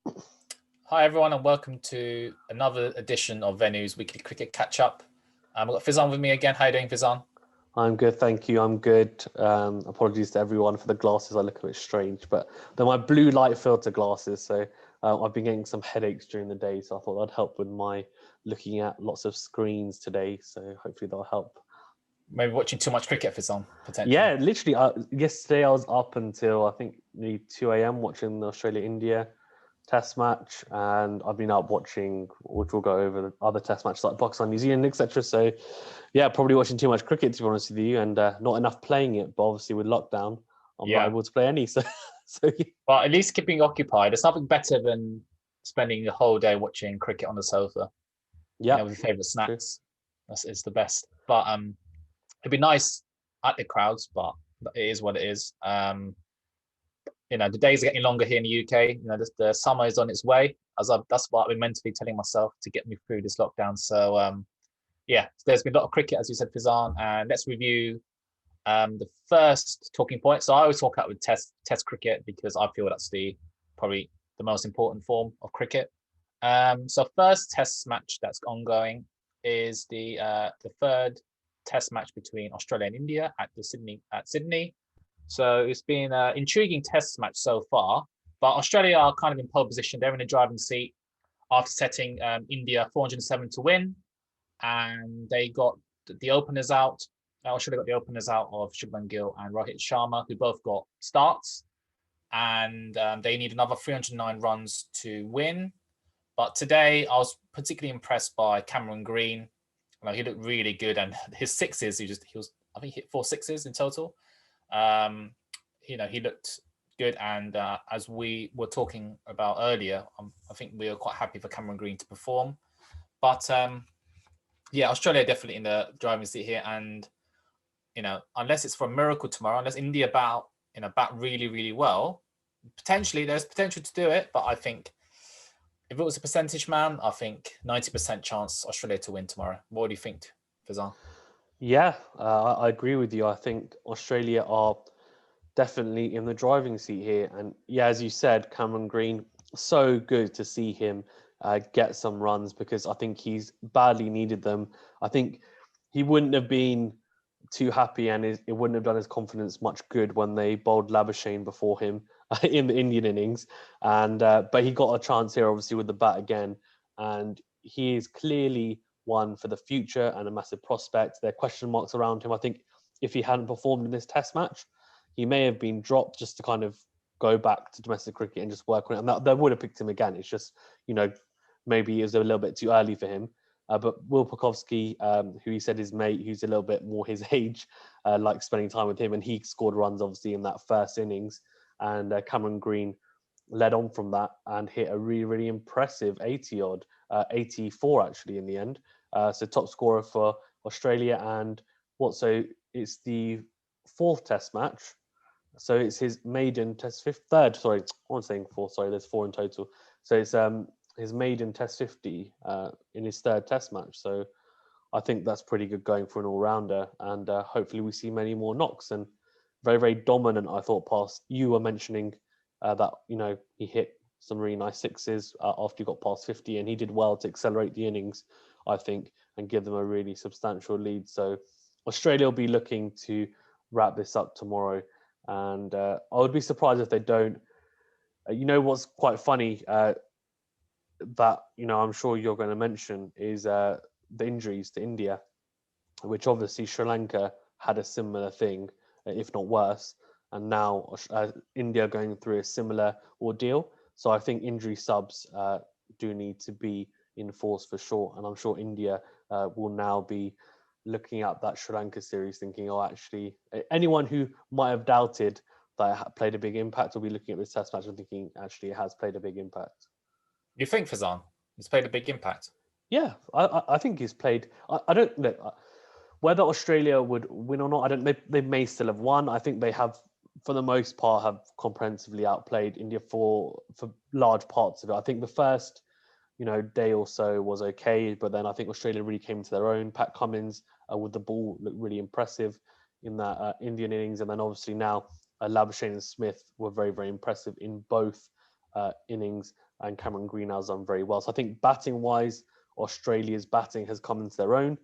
Hi everyone, and welcome to another edition of Venu's weekly cricket catch-up. We've got Fizan with me again. How are you doing, Fizan? I'm good, thank you. I'm good. Apologies to everyone for the glasses. I look a bit strange, but they're my blue light filter glasses. So I've been getting some headaches during the day. So I thought that'd help with my looking at lots of screens today. So hopefully they'll help. Maybe watching too much cricket, Fizan, potentially. Yeah, literally. Yesterday I was up until I think nearly 2 a.m. watching the Australia-India Test match, and I've been up watching, which we'll go over, the other Test matches like Pakistan, New Zealand, etc. So, yeah, probably watching too much cricket to be honest with you, and not enough playing it. But obviously with lockdown, I'm not able to play any. So yeah. But at least keeping occupied. There's nothing better than spending the whole day watching cricket on the sofa. Yeah, With your favorite snacks. It's the best. But it'd be nice at the crowds, but it is what it is. The days are getting longer here in the UK. The summer is on its way. That's what I've been mentally telling myself to get me through this lockdown. So there's been a lot of cricket, as you said, Fizan, and let's review the first talking point. So I always talk out with test cricket because I feel that's probably the most important form of cricket. So first test match that's ongoing is the third test match between Australia and India at Sydney. So it's been an intriguing test match so far, but Australia are kind of in pole position. They're in the driving seat after setting India 407 to win, and they got the openers out. Australia got the openers out of Shubman Gill and Rohit Sharma, who both got starts, and they need another 309 runs to win. But today, I was particularly impressed by Cameron Green. He looked really good, and his sixes, I think he hit 4 sixes in total. He looked good, and as we were talking about earlier, I think we were quite happy for Cameron Green to perform. But Australia definitely in the driving seat here, and unless it's for a miracle tomorrow, unless India bat really, really well, there's potential to do it. But I think if it was a percentage, man, I think 90% chance Australia to win tomorrow. What do you think, Fazan? Yeah, I agree with you. I think Australia are definitely in the driving seat here, and yeah, as you said, Cameron Green, so good to see him get some runs because I think he's badly needed them. I think he wouldn't have been too happy, and it wouldn't have done his confidence much good when they bowled Labuschagne before him in the Indian innings. And but he got a chance here, obviously, with the bat again, and he is clearly one for the future and a massive prospect. There are question marks around him. I think if he hadn't performed in this Test match, he may have been dropped just to kind of go back to domestic cricket and just work on it. And that would have picked him again. It's just, maybe it was a little bit too early for him. But Will Pucovski, who he said his mate, who's a little bit more his age, likes spending time with him. And he scored runs, obviously, in that first innings. And Cameron Green led on from that and hit a really, really impressive 80-odd, 84 actually in the end. So top scorer for Australia. And so it's the fourth Test match. So it's his maiden third. Sorry, I'm saying four. Sorry, there's 4 in total. So it's his maiden Test 50 in his third Test match. So I think that's pretty good going for an all-rounder. And hopefully we see many more knocks. And very, very dominant, I thought, past. You were mentioning that, he hit some really nice sixes after he got past 50. And he did well to accelerate the innings, I think, and give them a really substantial lead. So Australia will be looking to wrap this up tomorrow. And I would be surprised if they don't. What's quite funny that, I'm sure you're going to mention is the injuries to India, which obviously Sri Lanka had a similar thing, if not worse. And now India going through a similar ordeal. So I think injury subs do need to be enforced for sure. And I'm sure India will now be looking at that Sri Lanka series thinking, actually, anyone who might have doubted that it played a big impact will be looking at this Test match and thinking, actually, it has played a big impact. You think, Fazan, it's played a big impact? Yeah, I think he's played. I don't know whether Australia would win or not. I don't. They may still have won. I think they have, for the most part, have comprehensively outplayed India for large parts of it. I think the first day or so was okay, but then I think Australia really came into their own. Pat Cummins with the ball looked really impressive in that Indian innings, and then obviously now Labuschagne and Smith were very, very impressive in both innings, and Cameron Green has done very well. So I think batting-wise, Australia's batting has come into their own,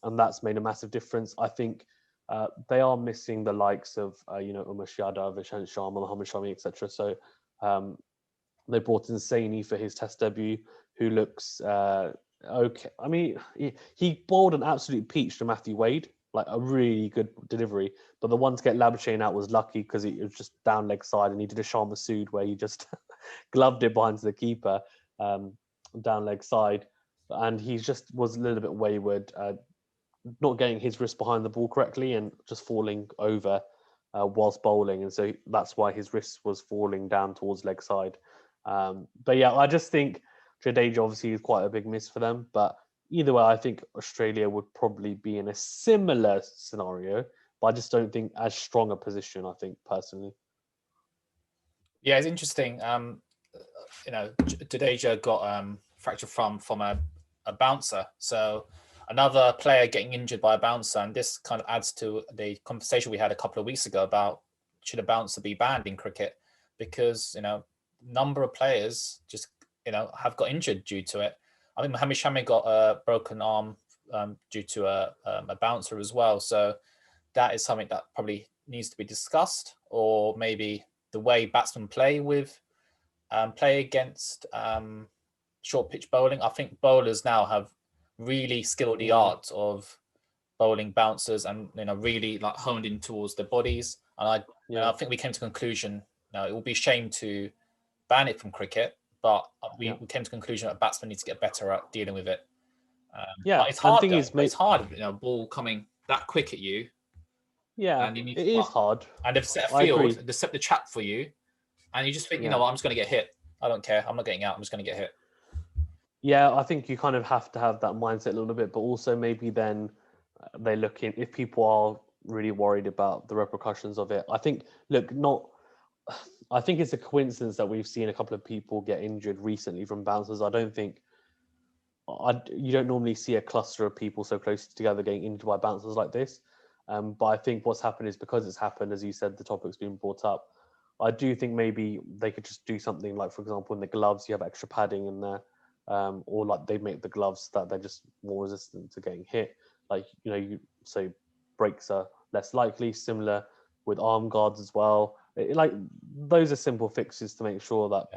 and that's made a massive difference. I think they are missing the likes of, Umesh Yadav, Vishant Sharma, Mohammad Shami, etc. So they brought in Saini for his test debut, who looks okay. I mean, he bowled an absolute peach to Matthew Wade, like a really good delivery. But the one to get Labuschagne out was lucky because it was just down leg side, and he did a Sharma Sood where he just gloved it behind the keeper, down leg side. And he just was a little bit wayward, not getting his wrist behind the ball correctly and just falling over whilst bowling. And so that's why his wrist was falling down towards leg side. But yeah, I just think Jadeja obviously is quite a big miss for them. But either way, I think Australia would probably be in a similar scenario, but I just don't think as strong a position, I think, personally. Yeah, it's interesting. Jadeja got fractured from a bouncer. So another player getting injured by a bouncer, and this kind of adds to the conversation we had a couple of weeks ago about should a bouncer be banned in cricket, because number of players just have got injured due to it. I think Mohammad Shami got a broken arm due to a bouncer as well. So that is something that probably needs to be discussed, or maybe the way batsmen play against short pitch bowling. I think bowlers now have really skilled the art of bowling bouncers and really like honed in towards their bodies. And I think we came to the conclusion it would be a shame to ban it from cricket, but we came to the conclusion that batsmen need to get better at dealing with it. But it's hard. It's hard, ball coming that quick at you. Yeah, and you need it is hard. And they've set a field, they've set the trap for you, and you just think, you know what, I'm just going to get hit. I don't care. I'm not getting out. I'm just going to get hit. Yeah, I think you kind of have to have that mindset a little bit, but also maybe then they look in, if people are really worried about the repercussions of it. I think it's a coincidence that we've seen a couple of people get injured recently from bouncers. I don't think you don't normally see a cluster of people so close together getting injured by bouncers like this. But I think what's happened is because it's happened, as you said, the topic's been brought up. I do think maybe they could just do something like, for example, in the gloves, you have extra padding in there, or like they make the gloves that they're just more resistant to getting hit. Like, so breaks are less likely, similar with arm guards as well. Like those are simple fixes to make sure that,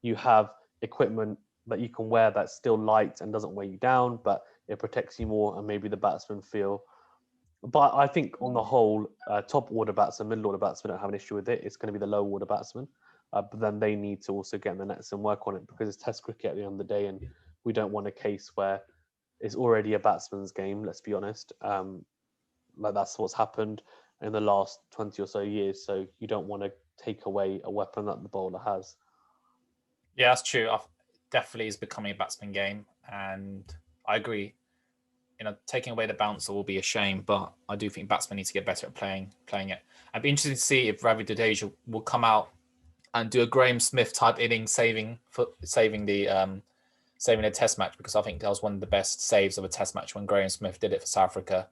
you have equipment that you can wear that's still light and doesn't weigh you down, but it protects you more, and maybe the batsmen feel. But I think on the whole, top order batsmen, middle order batsmen don't have an issue with it. It's going to be the low order batsmen, but then they need to also get in the nets and work on it, because it's Test cricket at the end of the day, and we don't want a case where it's already a batsman's game. Let's be honest. Like that's what's happened in the last 20 or so years. So you don't want to take away a weapon that the bowler has. Yeah, that's true. Definitely is becoming a batsman game, and I agree. Taking away the bouncer will be a shame, but I do think batsmen need to get better at playing it. I'd be interested to see if Ravi Jadeja will come out and do a Graham Smith type inning, saving the Test match, because I think that was one of the best saves of a Test match when Graham Smith did it for South Africa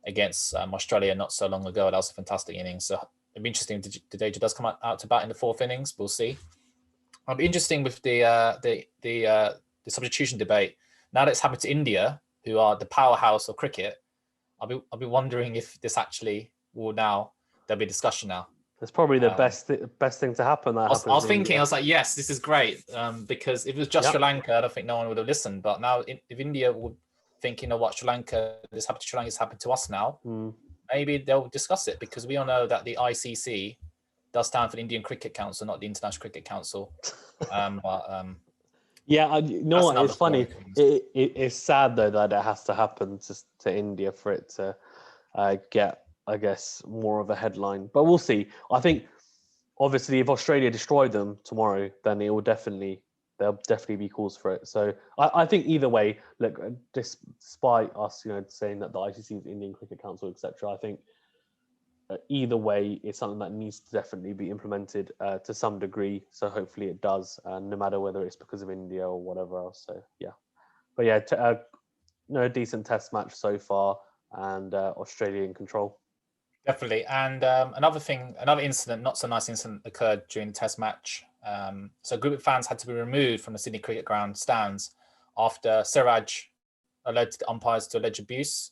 against Australia not so long ago. That was a fantastic inning. So it'd be interesting if Jadeja does come out to bat in the fourth innings. We'll see. It'll be interesting with the substitution debate. Now that it's happened to India, who are the powerhouse of cricket, I'll be wondering if this actually there'll be discussion now. It's probably the best thing to happen. I was thinking, I was like, yes, this is great, because if it was just Sri Lanka, I don't think no one would have listened. But now, if India would think, Sri Lanka, this happened to Sri Lanka, this happened to us now, maybe they'll discuss it, because we all know that the ICC does stand for the Indian Cricket Council, not the International Cricket Council. Yeah, it's funny. It's sad though that it has to happen to India for it to get, I guess, more of a headline. But we'll see. I think, obviously, if Australia destroy them tomorrow, then there'll definitely be calls for it. So I think either way, look, despite us, saying that the ICC is the Indian Cricket Council, etc., I think either way, it's something that needs to definitely be implemented to some degree. So hopefully it does, no matter whether it's because of India or whatever else. So yeah, but yeah, a decent Test match so far, and Australia in control. Definitely. And another incident, not so nice incident, occurred during the Test match. So a group of fans had to be removed from the Sydney Cricket Ground stands after Siraj alleged umpires to alleged abuse.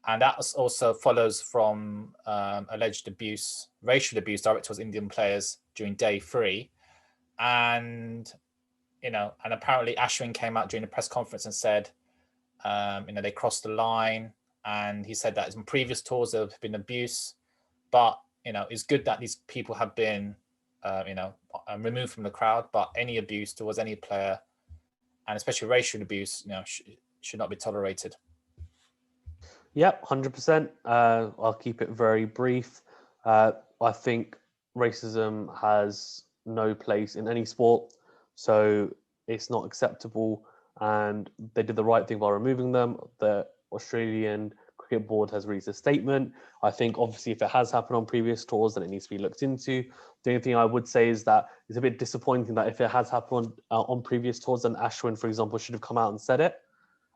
And that also follows from alleged abuse, racial abuse directed towards Indian players during day 3. And, and apparently Ashwin came out during the press conference and said, they crossed the line. And he said that in previous tours there have been abuse. But, it's good that these people have been, removed from the crowd. But any abuse towards any player, and especially racial abuse, should not be tolerated. Yep, 100%. I'll keep it very brief. I think racism has no place in any sport, so it's not acceptable. And they did the right thing by removing them. The Australian Cricket Board has released a statement. I think obviously if it has happened on previous tours, then it needs to be looked into. The only thing I would say is that it's a bit disappointing that if it has happened on previous tours, then Ashwin, for example, should have come out and said it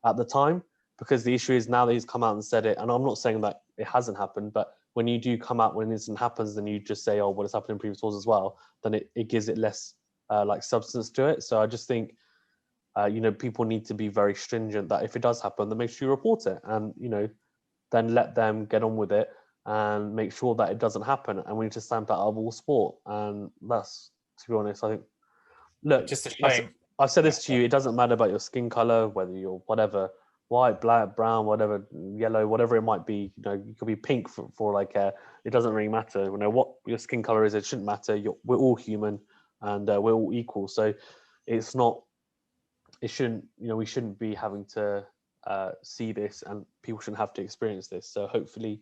at the time. Because the issue is now that he's come out and said it, and I'm not saying that it hasn't happened, but when you do come out when an incident happens, then you just say, oh, well, it's happened in previous tours as well, then it gives it less substance to it. So I just think, people need to be very stringent that if it does happen, then make sure you report it and, then let them get on with it and make sure that it doesn't happen. And we need to stamp that out of all sport. And that's, to be honest, I think, look, just a shame. I've said this to you, it doesn't matter about your skin color, whether you're whatever, white, black, brown, whatever, yellow, whatever it might be. You could be pink for all I care. It doesn't really matter. What your skin color is, it shouldn't matter. We're all human, and we're all equal. So it's not. It shouldn't. We shouldn't be having to see this, and people shouldn't have to experience this. So hopefully,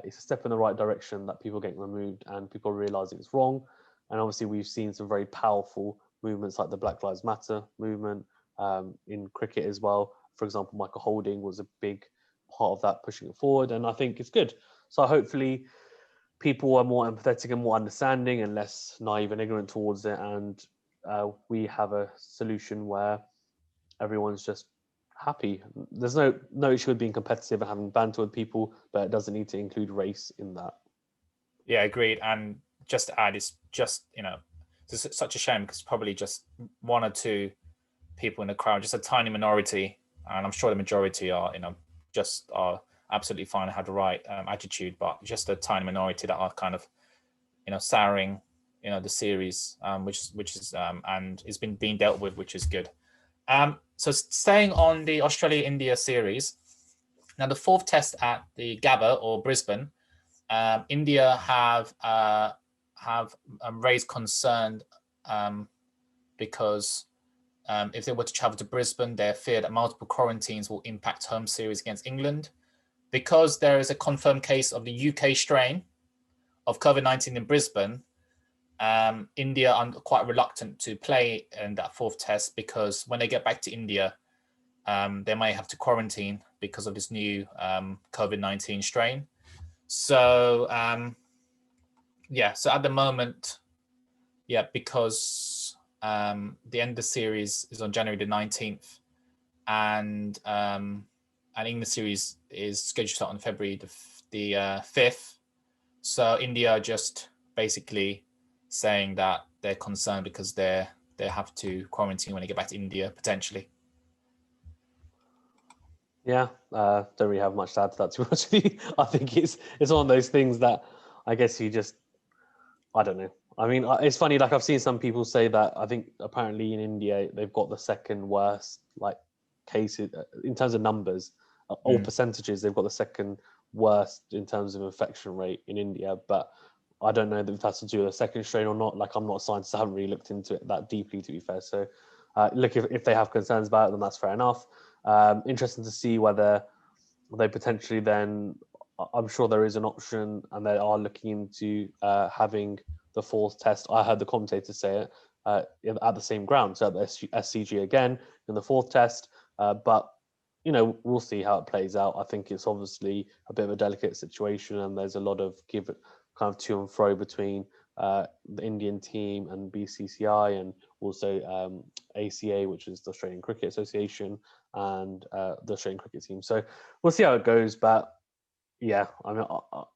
it's a step in the right direction that people getting removed and people realizing it's wrong. And obviously, we've seen some very powerful movements like the Black Lives Matter movement in cricket as well. For example, Michael Holding was a big part of that, pushing it forward, and I think it's good. So hopefully people are more empathetic and more understanding and less naive and ignorant towards it, and we have a solution where everyone's just happy. There's no issue with being competitive and having banter with people, but it doesn't need to include race in that. Yeah, agreed. And just to add, it's just, it's such a shame because probably just one or two people in the crowd, just a tiny minority, and I'm sure the majority are, just are absolutely fine and have the right attitude, but just a tiny minority that are kind of, souring, the series, which is and it's been being dealt with, which is good. So staying on the Australia-India series, now the 4th test at the Gabba or Brisbane, India have raised concern because if they were to travel to Brisbane, they fear that multiple quarantines will impact home series against England. Because there is a confirmed case of the UK strain of COVID-19 in Brisbane, India are quite reluctant to play in that 4th test because when they get back to India, they may have to quarantine because of this new COVID-19 strain. So, so at the moment, because the end of the series is on January the 19th, and England series is scheduled to start on February the 5th. So India are just basically saying that they're concerned because they have to quarantine when they get back to India potentially. Yeah, don't really have much to add to that, to be honest with you. I think it's one of those things that I guess you just, I don't know. I mean, it's funny, like I've seen some people say that I think apparently in India, they've got the second worst cases in terms of numbers or percentages. They've got the second worst in terms of infection rate in India, but I don't know if that's to do with a second strain or not. Like, I'm not a scientist, I haven't really looked into it that deeply, to be fair. So look, if they have concerns about it, then that's fair enough. Interesting to see whether they potentially then, I'm sure there is an option and they are looking into having the 4th test. I heard the commentator say it at the same ground, so at the SCG again in the 4th test. But, we'll see how it plays out. I think it's obviously a bit of a delicate situation and there's a lot of kind of to and fro between the Indian team and BCCI and also ACA, which is the Australian Cricket Association, and the Australian cricket team. So we'll see how it goes. But yeah, I mean,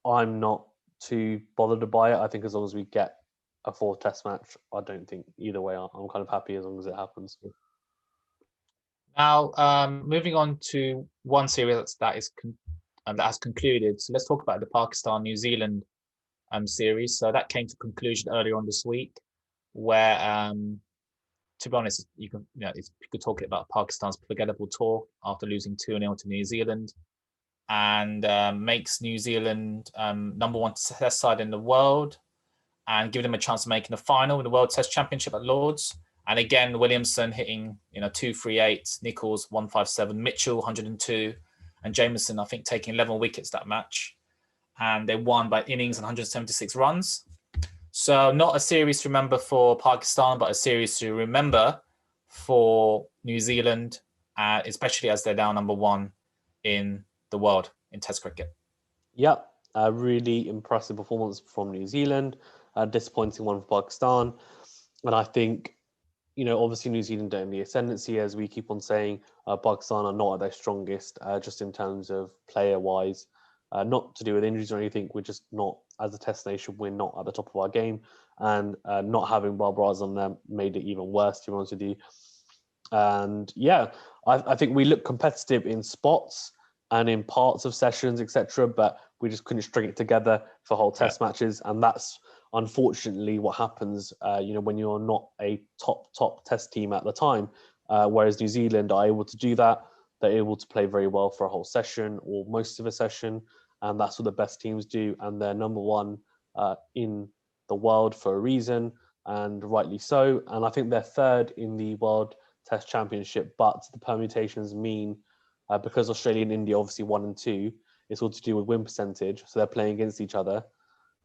I'm not too bothered by it. I think as long as we get a 4th Test match, I don't think either way. I'm kind of happy as long as it happens. Now, moving on to one series that has concluded. So let's talk about the Pakistan New Zealand series. So that came to conclusion earlier on this week, where to be honest, you could talk about Pakistan's forgettable tour after losing 2-0 to New Zealand, and makes New Zealand #1 Test side in the world, and give them a chance of making the final in the World Test Championship at Lords. And again, Williamson hitting 238, Nichols 157, Mitchell 102, and Jameson I think taking 11 wickets that match, and they won by innings and 176 runs. So not a series to remember for Pakistan, but a series to remember for New Zealand, especially as they're now #1 in the world in Test cricket. Yep, a really impressive performance from New Zealand. A disappointing one for Pakistan. And I think, obviously New Zealand don't have the ascendancy, as we keep on saying. Pakistan are not at their strongest, just in terms of player-wise. Not to do with injuries or anything. We're just not, as a Test nation, we're not at the top of our game. And not having Babars on them made it even worse, to be honest with you. And yeah, I think we look competitive in spots and in parts of sessions, etc. But we just couldn't string it together for whole Test matches. And that's unfortunately what happens, when you're not a top Test team at the time. Whereas New Zealand are able to do that. They're able to play very well for a whole session or most of a session. And that's what the best teams do. And they're #1 in the world for a reason, and rightly so. And I think they're 3rd in the World Test Championship. But the permutations mean, because Australia and India obviously 1 and 2, it's all to do with win percentage. So they're playing against each other.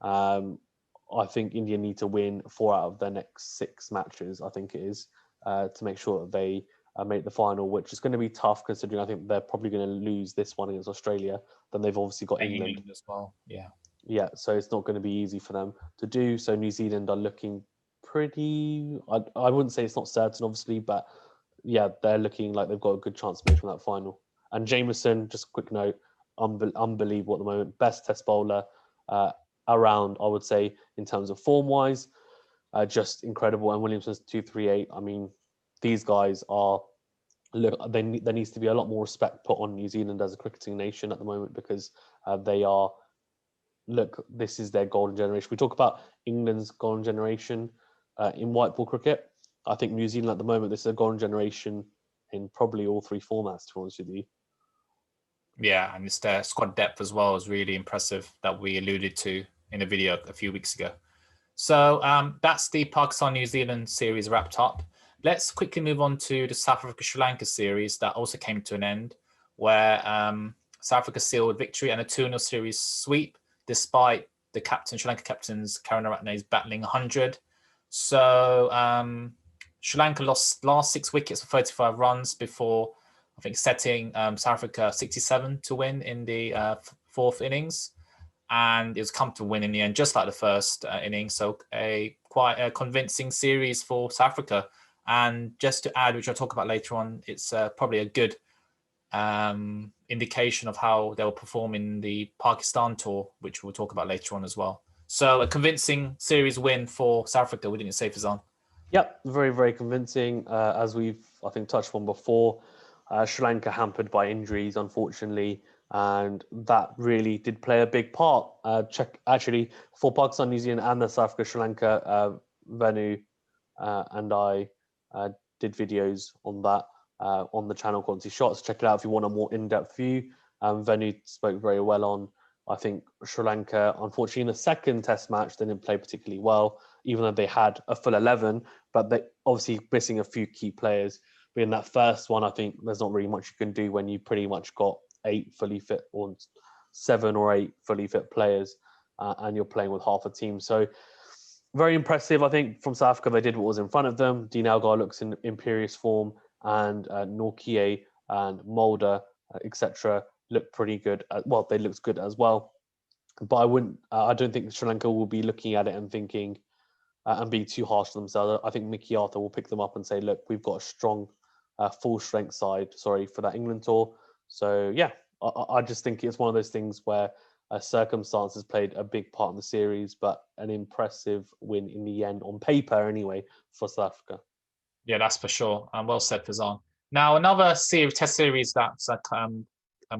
I think India need to win 4 out of their next 6 matches, I think it is, to make sure that they make the final, which is going to be tough considering I think they're probably going to lose this one against Australia. Then they've obviously got England as well. Yeah. Yeah, so it's not going to be easy for them to do. So New Zealand are looking pretty, I wouldn't say it's not certain, obviously, but yeah, they're looking like they've got a good chance of making that final. And Jameson, just a quick note, unbelievable at the moment. Best Test bowler around, I would say, in terms of form-wise. Just incredible. And Williamson's 238. I mean, these guys are, look, there needs to be a lot more respect put on New Zealand as a cricketing nation at the moment, because they are, look, this is their golden generation. We talk about England's golden generation in white ball cricket. I think New Zealand at the moment, this is a golden generation in probably all 3 formats, to be honest with you. Yeah, and it's their squad depth as well is really impressive, that we alluded to in a video a few weeks ago. So that's the Pakistan-New Zealand series wrapped up. Let's quickly move on to the South Africa-Sri Lanka series that also came to an end, where South Africa sealed victory and a 2-0 series sweep, despite the Sri Lanka captain's Karunaratne's battling 100. So Sri Lanka lost last 6 wickets for 35 runs before, I think, setting South Africa 67 to win in the 4th innings. And it was come to win in the end, just like the first inning. So quite a convincing series for South Africa. And just to add, which I'll talk about later on, it's probably a good indication of how they'll perform in the Pakistan tour, which we'll talk about later on as well. So a convincing series win for South Africa, wouldn't you say, Fazan? Yep, very, very convincing. As we've, I think, touched on before, Sri Lanka hampered by injuries, unfortunately, and that really did play a big part. Actually, for Pakistan, New Zealand, and the South Africa, Sri Lanka, Venu and I did videos on that on the channel Quality Shots. Check it out if you want a more in-depth view. Venu spoke very well on, I think, Sri Lanka. Unfortunately, in the second Test match, they didn't play particularly well, even though they had a full 11, but they obviously missing a few key players. But in that first one, I think there's not really much you can do when you pretty much got 8 fully fit or 7 or 8 fully fit players and you're playing with half a team. So very impressive. I think from South Africa, they did what was in front of them. Dean Elgar looks in imperious form, and Norkie and Mulder, etc., look pretty good. Well, they looked good as well. But I don't think Sri Lanka will be looking at it and thinking and being too harsh on themselves. I think Mickey Arthur will pick them up and say, look, we've got a strong full strength side, for that England tour. So yeah, I just think it's one of those things where circumstances played a big part in the series, but an impressive win in the end, on paper anyway, for South Africa. Yeah, that's for sure. Well said, Fazan. Now, another test series that's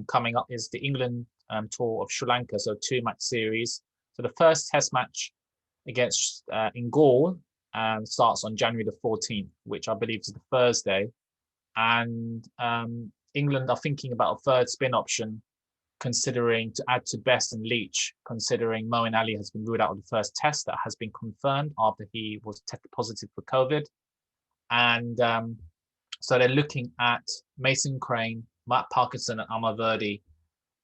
coming up is the England tour of Sri Lanka, so 2-match series. So the first test match against in Gaul starts on January the 14th, which I believe is the Thursday. And England are thinking about a third spin option, considering to add to Best and Leach, considering Moeen Ali has been ruled out of the first test that has been confirmed after he was tested positive for COVID. And so they're looking at Mason Crane, Matt Parkinson, and Amar Verdi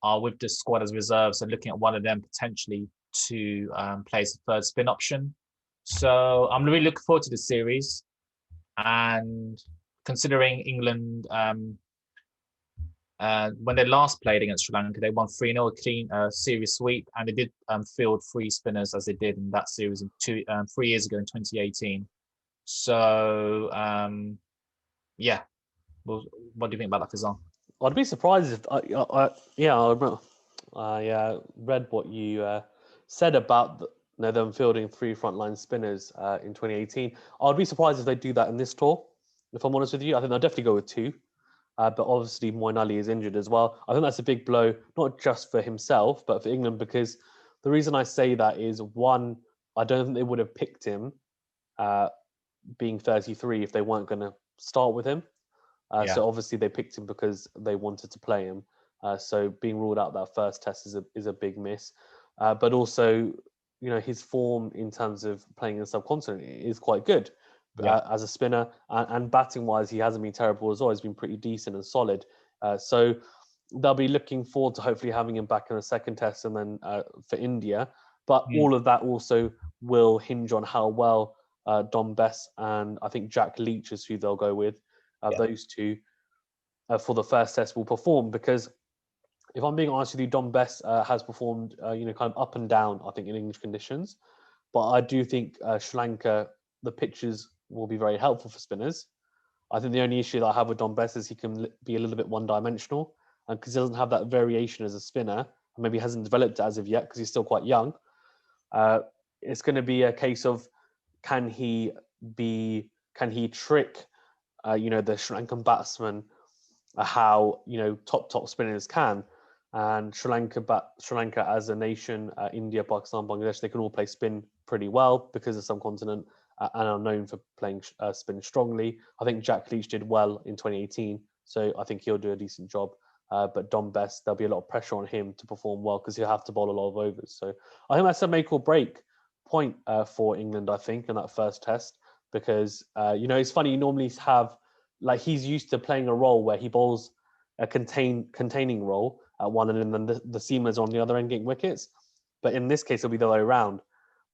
are with the squad as reserves, and looking at one of them potentially to play as a third spin option. So I'm really looking forward to the series. And considering England, when they last played against Sri Lanka, they won 3-0, a clean series sweep, and they did field 3 spinners as they did in that series 3 years ago in 2018. So, yeah. Well, what do you think about that, Fazan? I'd be surprised if I read what you said about them fielding 3 frontline spinners in 2018. I'd be surprised if they do that in this tour. If I'm honest with you, I think they'll definitely go with 2. But obviously, Moeen Ali is injured as well. I think that's a big blow, not just for himself, but for England, because the reason I say that is, one, I don't think they would have picked him being 33 if they weren't going to start with him. So obviously they picked him because they wanted to play him. So being ruled out that first test is a big miss. But also, his form in terms of playing in the subcontinent is quite good as a spinner. And batting-wise, he hasn't been terrible as well. He's been pretty decent and solid. So they'll be looking forward to hopefully having him back in the second test and then for India. But all of that also will hinge on how well Dom Bess and I think Jack Leach is who they'll go with. Those two for the first test will perform, because if I'm being honest with you, Dom Bess has performed, kind of up and down, I think, in English conditions. But I do think Sri Lanka, the pitches will be very helpful for spinners. I think the only issue that I have with Dom Bess is he can be a little bit one-dimensional, and because he doesn't have that variation as a spinner, and maybe hasn't developed it as of yet because he's still quite young. It's going to be a case of can he trick the Sri Lankan batsmen how top spinners can, and Sri Lanka as a nation, India, Pakistan, Bangladesh, they can all play spin pretty well because of subcontinent and are known for playing spin strongly. I think Jack Leach did well in 2018, so I think he'll do a decent job. But Dom Bess, there'll be a lot of pressure on him to perform well because he'll have to bowl a lot of overs. So I think that's a make or break point for England, I think, in that first test. Because, it's funny, you normally have, he's used to playing a role where he bowls a containing role at one end, and then the seamers on the other end getting wickets. But in this case, it'll be the other way around.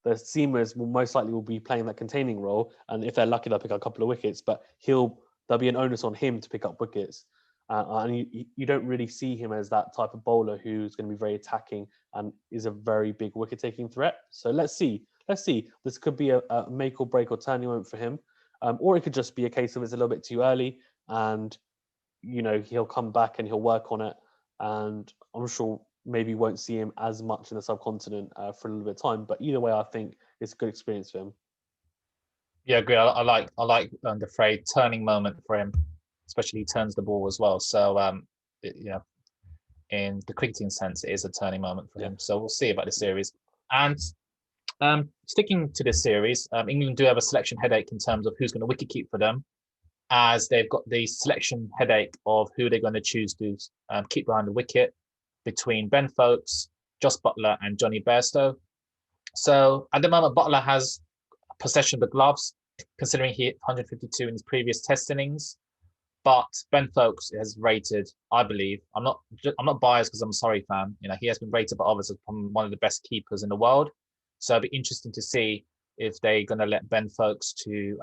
The seamers will most likely be playing that containing role, and if they're lucky, they'll pick up a couple of wickets, but there'll be an onus on him to pick up wickets. And you don't really see him as that type of bowler who's going to be very attacking and is a very big wicket-taking threat. So let's see. This could be a make or break or turning moment for him. Or it could just be a case of it's a little bit too early and, he'll come back and he'll work on it. And I'm sure maybe won't see him as much in the subcontinent for a little bit of time. But either way, I think it's a good experience for him. Yeah, agree. I like the phrase turning moment for him, especially he turns the ball as well. So, in the cricketing sense, it is a turning moment for him. So we'll see about the series. And sticking to this series, England do have a selection headache in terms of who's going to wicket keep for them, as they've got the selection headache of who they're going to choose to keep behind the wicket between Ben Foakes, Jos Buttler, and Johnny Bairstow. So at the moment, Buttler has possession of the gloves, considering he hit 152 in his previous test innings. But Ben Foakes has rated, I believe, I'm not biased because I'm a Surrey fan. He has been rated by others as one of the best keepers in the world. So it'll be interesting to see if they're going to let Ben Foakes to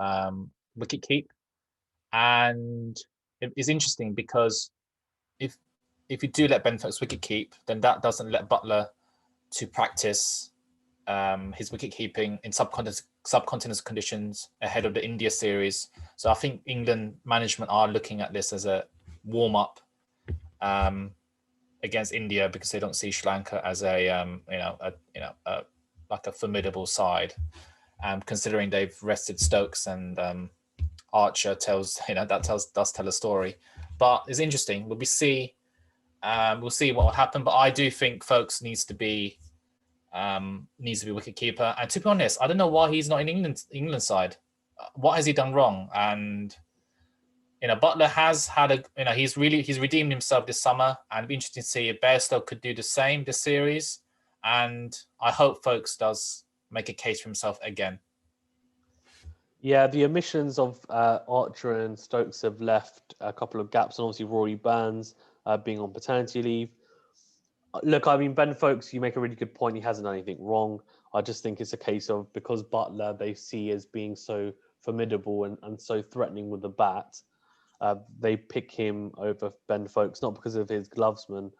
wicket keep. And it's interesting because if you do let Ben Foakes wicket keep, then that doesn't let Buttler to practice his wicket keeping in subcontinent conditions ahead of the India series. So I think England management are looking at this as a warm up against India because they don't see Sri Lanka as a like a formidable side. Considering they've rested Stokes and Archer does tell a story. But it's interesting. We'll see what will happen. But I do think Foakes needs to be wicket keeper. And to be honest, I don't know why he's not in England side. What has he done wrong? And Buttler has had he's redeemed himself this summer, and it'd be interesting to see if Bairstow could do the same this series. And I hope Foakes does make a case for himself again. Yeah, the omissions of Archer and Stokes have left a couple of gaps, and obviously Rory Burns being on paternity leave. Look, I mean, Ben Foakes, you make a really good point. He hasn't done anything wrong. I just think it's a case of because Buttler they see as being so formidable and so threatening with the bat, they pick him over Ben Foakes, not because of his glovesman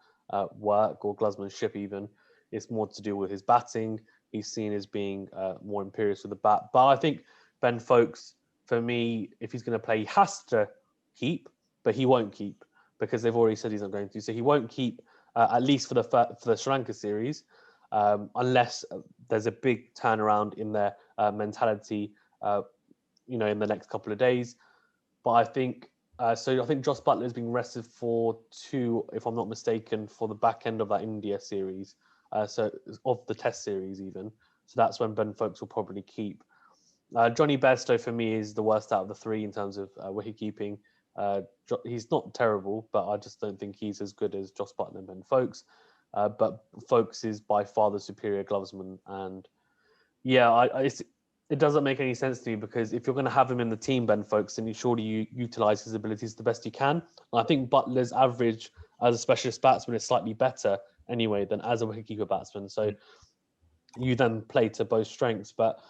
work or glovesmanship even. It's more to do with his batting. He's seen as being more imperious with the bat. But I think Ben Foakes, for me, if he's going to play, he has to keep, but he won't keep because they've already said he's not going to. So he won't keep, at least for the Sri Lanka series, unless there's a big turnaround in their mentality, in the next couple of days. But I think I think Josh Buttler is being rested for 2, if I'm not mistaken, for the back end of that India series. So of the Test series even. So that's when Ben Foakes will probably keep. Johnny Bairstow for me is the worst out of the 3 in terms of wicket keeping. He's not terrible, but I just don't think he's as good as Josh Buttler and Ben Foakes. But Foakes is by far the superior glovesman, and it doesn't make any sense to me because if you're going to have him in the team, Ben Foakes, then surely you utilise his abilities the best you can. And I think Butler's average as a specialist batsman is slightly better anyway than as a wicketkeeper batsman. So you then play to both strengths. But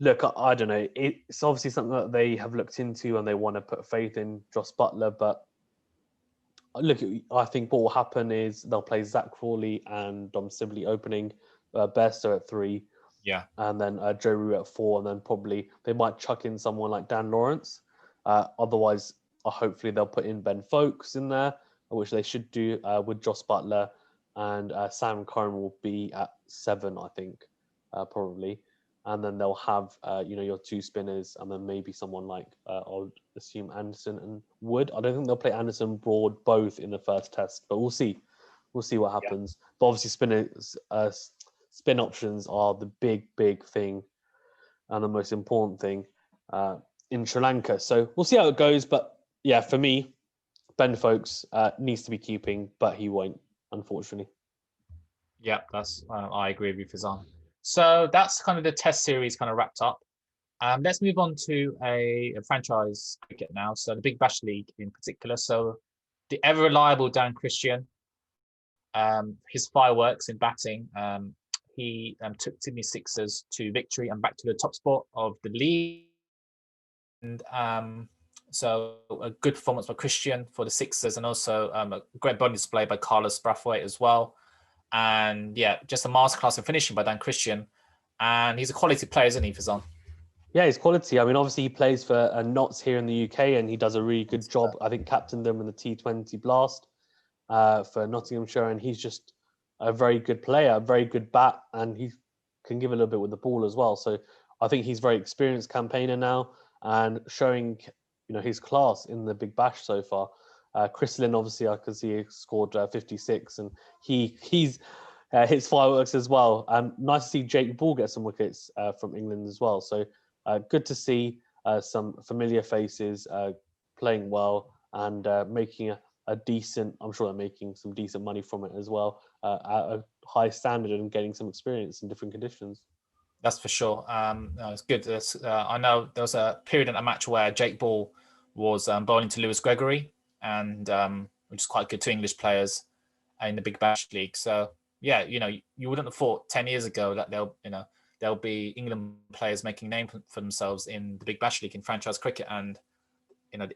look, I don't know. It's obviously something that they have looked into and they want to put faith in Josh Buttler. But look, I think what will happen is they'll play Zach Crawley and Dom Sibley opening, Bairstow at 3. Yeah. And then Joe Root at 4. And then probably they might chuck in someone like Dan Lawrence. Otherwise, hopefully they'll put in Ben Foakes in there, which they should do with Josh Buttler. And Sam Curran will be at 7, I think, probably. And then they'll have, your 2 spinners and then maybe someone like, I'll assume Anderson and Wood. I don't think they'll play Anderson Broad both in the first test, but we'll see. We'll see what happens. Yeah. But obviously spin options are the big thing and the most important thing in Sri Lanka. So we'll see how it goes. But yeah, for me, Ben Foakes needs to be keeping, but he won't, unfortunately. Yeah, I agree with you, Fizan. So that's kind of the Test series kind of wrapped up. Let's move on to a franchise cricket now. So the Big Bash League in particular. So the ever reliable Dan Christian, his fireworks in batting. He took Sydney Sixers to victory and back to the top spot of the league. And so a good performance by Christian for the Sixers, and also a great bowling display by Carlos Brathwaite as well. And yeah, just a masterclass in finishing by Dan Christian. And he's a quality player, isn't he, Fizan? Yeah, he's quality. I mean, obviously he plays for Notts here in the UK, and he does a really good job. I think captained them in the T20 Blast for Nottinghamshire, and he's just a very good player, a very good bat, and he can give a little bit with the ball as well. So I think he's a very experienced campaigner now and showing, his class in the Big Bash so far. Chris Lynn, obviously, I could see he scored 56, and he's hits fireworks as well. Nice to see Jake Ball get some wickets from England as well. So good to see some familiar faces playing well and making a decent, I'm sure they're making some decent money from it as well, at a high standard and getting some experience in different conditions. That's for sure. It's good. I know there was a period in a match where Jake Ball was bowling to Lewis Gregory, and which is quite good to English players in the Big Bash League. So yeah, you wouldn't have thought 10 years ago that there'll be England players making a name for themselves in the Big Bash League in franchise cricket, and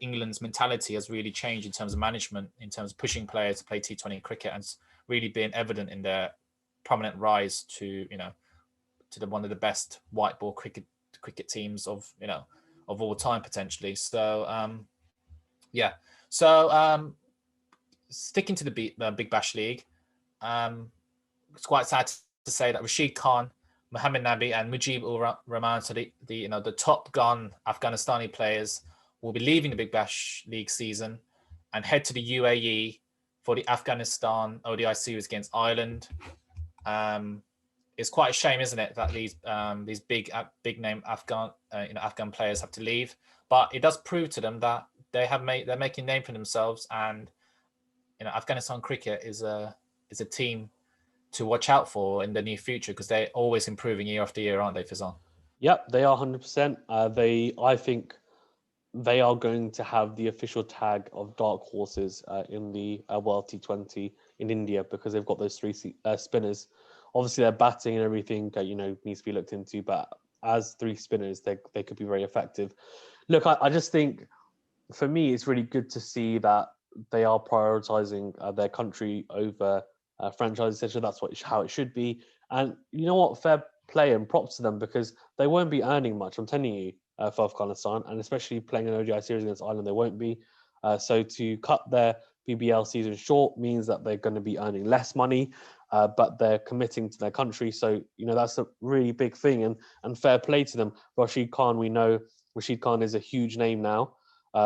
England's mentality has really changed in terms of management, in terms of pushing players to play T20 cricket, and it's really been evident in their prominent rise to one of the best white ball cricket teams of all time potentially. So sticking to the Big Bash League, it's quite sad to say that Rashid Khan, Mohammad Nabi, and Mujib ur Rahman, so the top gun Afghanistani players, will be leaving the Big Bash League season and head to the UAE for the Afghanistan ODI series against Ireland. It's quite a shame, isn't it, that these big name Afghan players have to leave. But it does prove to them that they're making a name for themselves, and Afghanistan cricket is a team to watch out for in the near future, because they're always improving year after year, aren't they, Fizan? Yep, they are 100%. I think they are going to have the official tag of dark horses in the World T20 in India, because they've got those three spinners. Obviously, their batting and everything, needs to be looked into. But as three spinners, they could be very effective. Look, I just think, for me, it's really good to see that they are prioritizing their country over franchise, etc. That's how it should be. And you know what? Fair play and props to them, because they won't be earning much, I'm telling you, for Afghanistan, and especially playing an ODI series against Ireland, they won't be. So to cut their BBL season short means that they're going to be earning less money, but they're committing to their country. So, that's a really big thing, and fair play to them. Rashid Khan, we know Rashid Khan is a huge name now.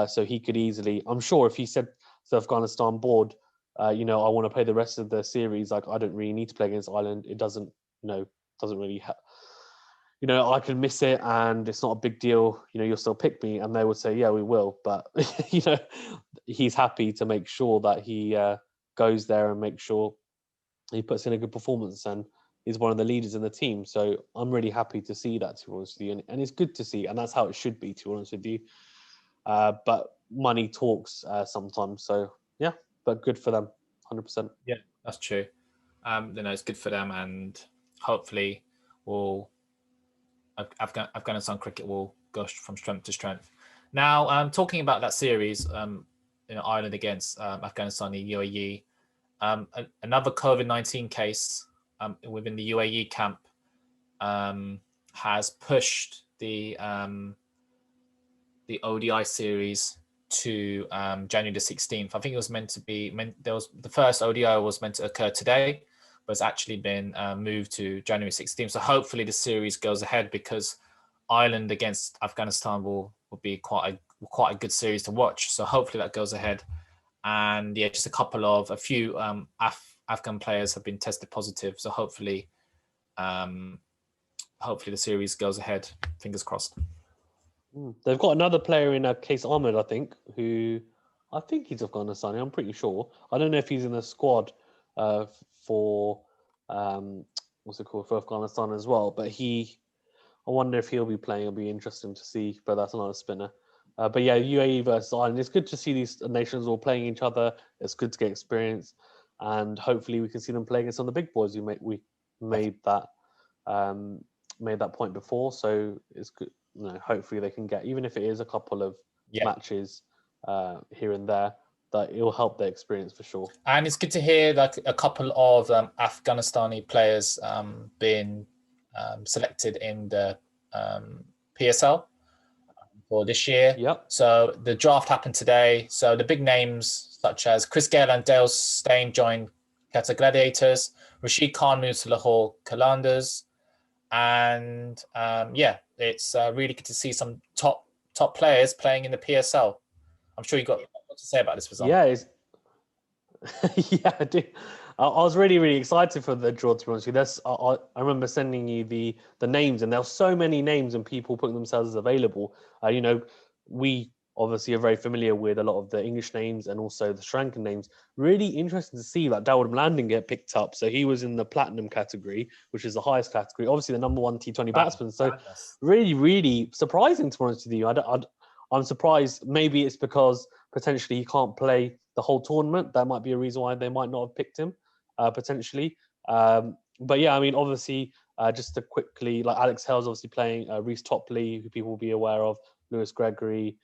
So he could easily, I'm sure if he said to the Afghanistan board, I want to play the rest of the series, like, I don't really need to play against Ireland. It doesn't really I can miss it and it's not a big deal. You'll still pick me. And they would say, yeah, we will. But, he's happy to make sure that he goes there and make sure he puts in a good performance, and he's one of the leaders in the team. So I'm really happy to see that, to be honest with you. And it's good to see. And that's how it should be, to be honest with you. But money talks sometimes. So, yeah, but good for them, 100%. Yeah, that's true. It's good for them, and hopefully Afghanistan cricket will go from strength to strength. Now, talking about that series, Ireland against Afghanistan in UAE, another COVID-19 case within the UAE camp has pushed the ODI series to January the 16th. I think it was meant to be. The first ODI was meant to occur today, but it's actually been moved to January 16th. So hopefully the series goes ahead, because Ireland against Afghanistan will be quite a good series to watch. So hopefully that goes ahead. And yeah, just a few Afghan players have been tested positive. So hopefully the series goes ahead. Fingers crossed. They've got another player in Case Ahmed, I think, who I think he's Afghanistani. I'm pretty sure. I don't know if he's in the squad for for Afghanistan as well. But I wonder if he'll be playing. It'll be interesting to see. But that's another spinner. But yeah, UAE versus Ireland. It's good to see these nations all playing each other. It's good to get experience, and hopefully we can see them playing against some of the big boys. We made that point before, so it's good. Hopefully they can get, even if it is a couple of matches here and there, that it will help their experience for sure. And it's good to hear like a couple of Afghanistani players being selected in the PSL for this year. Yep. So the draft happened today. So the big names such as Chris Gale and Dale Steyn joined Qatar Gladiators. Rashid Khan moves to Lahore Qalandars. And it's really good to see some top players playing in the PSL. I'm sure you got what to say about this, Fizan. Yeah, I do. I was really, really excited for the draw, to be honest with you. I remember sending you the names, and there were so many names and people putting themselves available. We obviously are very familiar with a lot of the English names and also the Sri Lankan names. Really interesting to see that Dawood Mlandon get picked up. So he was in the platinum category, which is the highest category. Obviously, the number one T20 batsman. So really, really surprising, to be honest with you. I'm surprised. Maybe it's because potentially he can't play the whole tournament. That might be a reason why they might not have picked him, potentially. But yeah, I mean, obviously, just to quickly, like Alex Hale's obviously playing, Reece Topley, who people will be aware of, Lewis Gregory,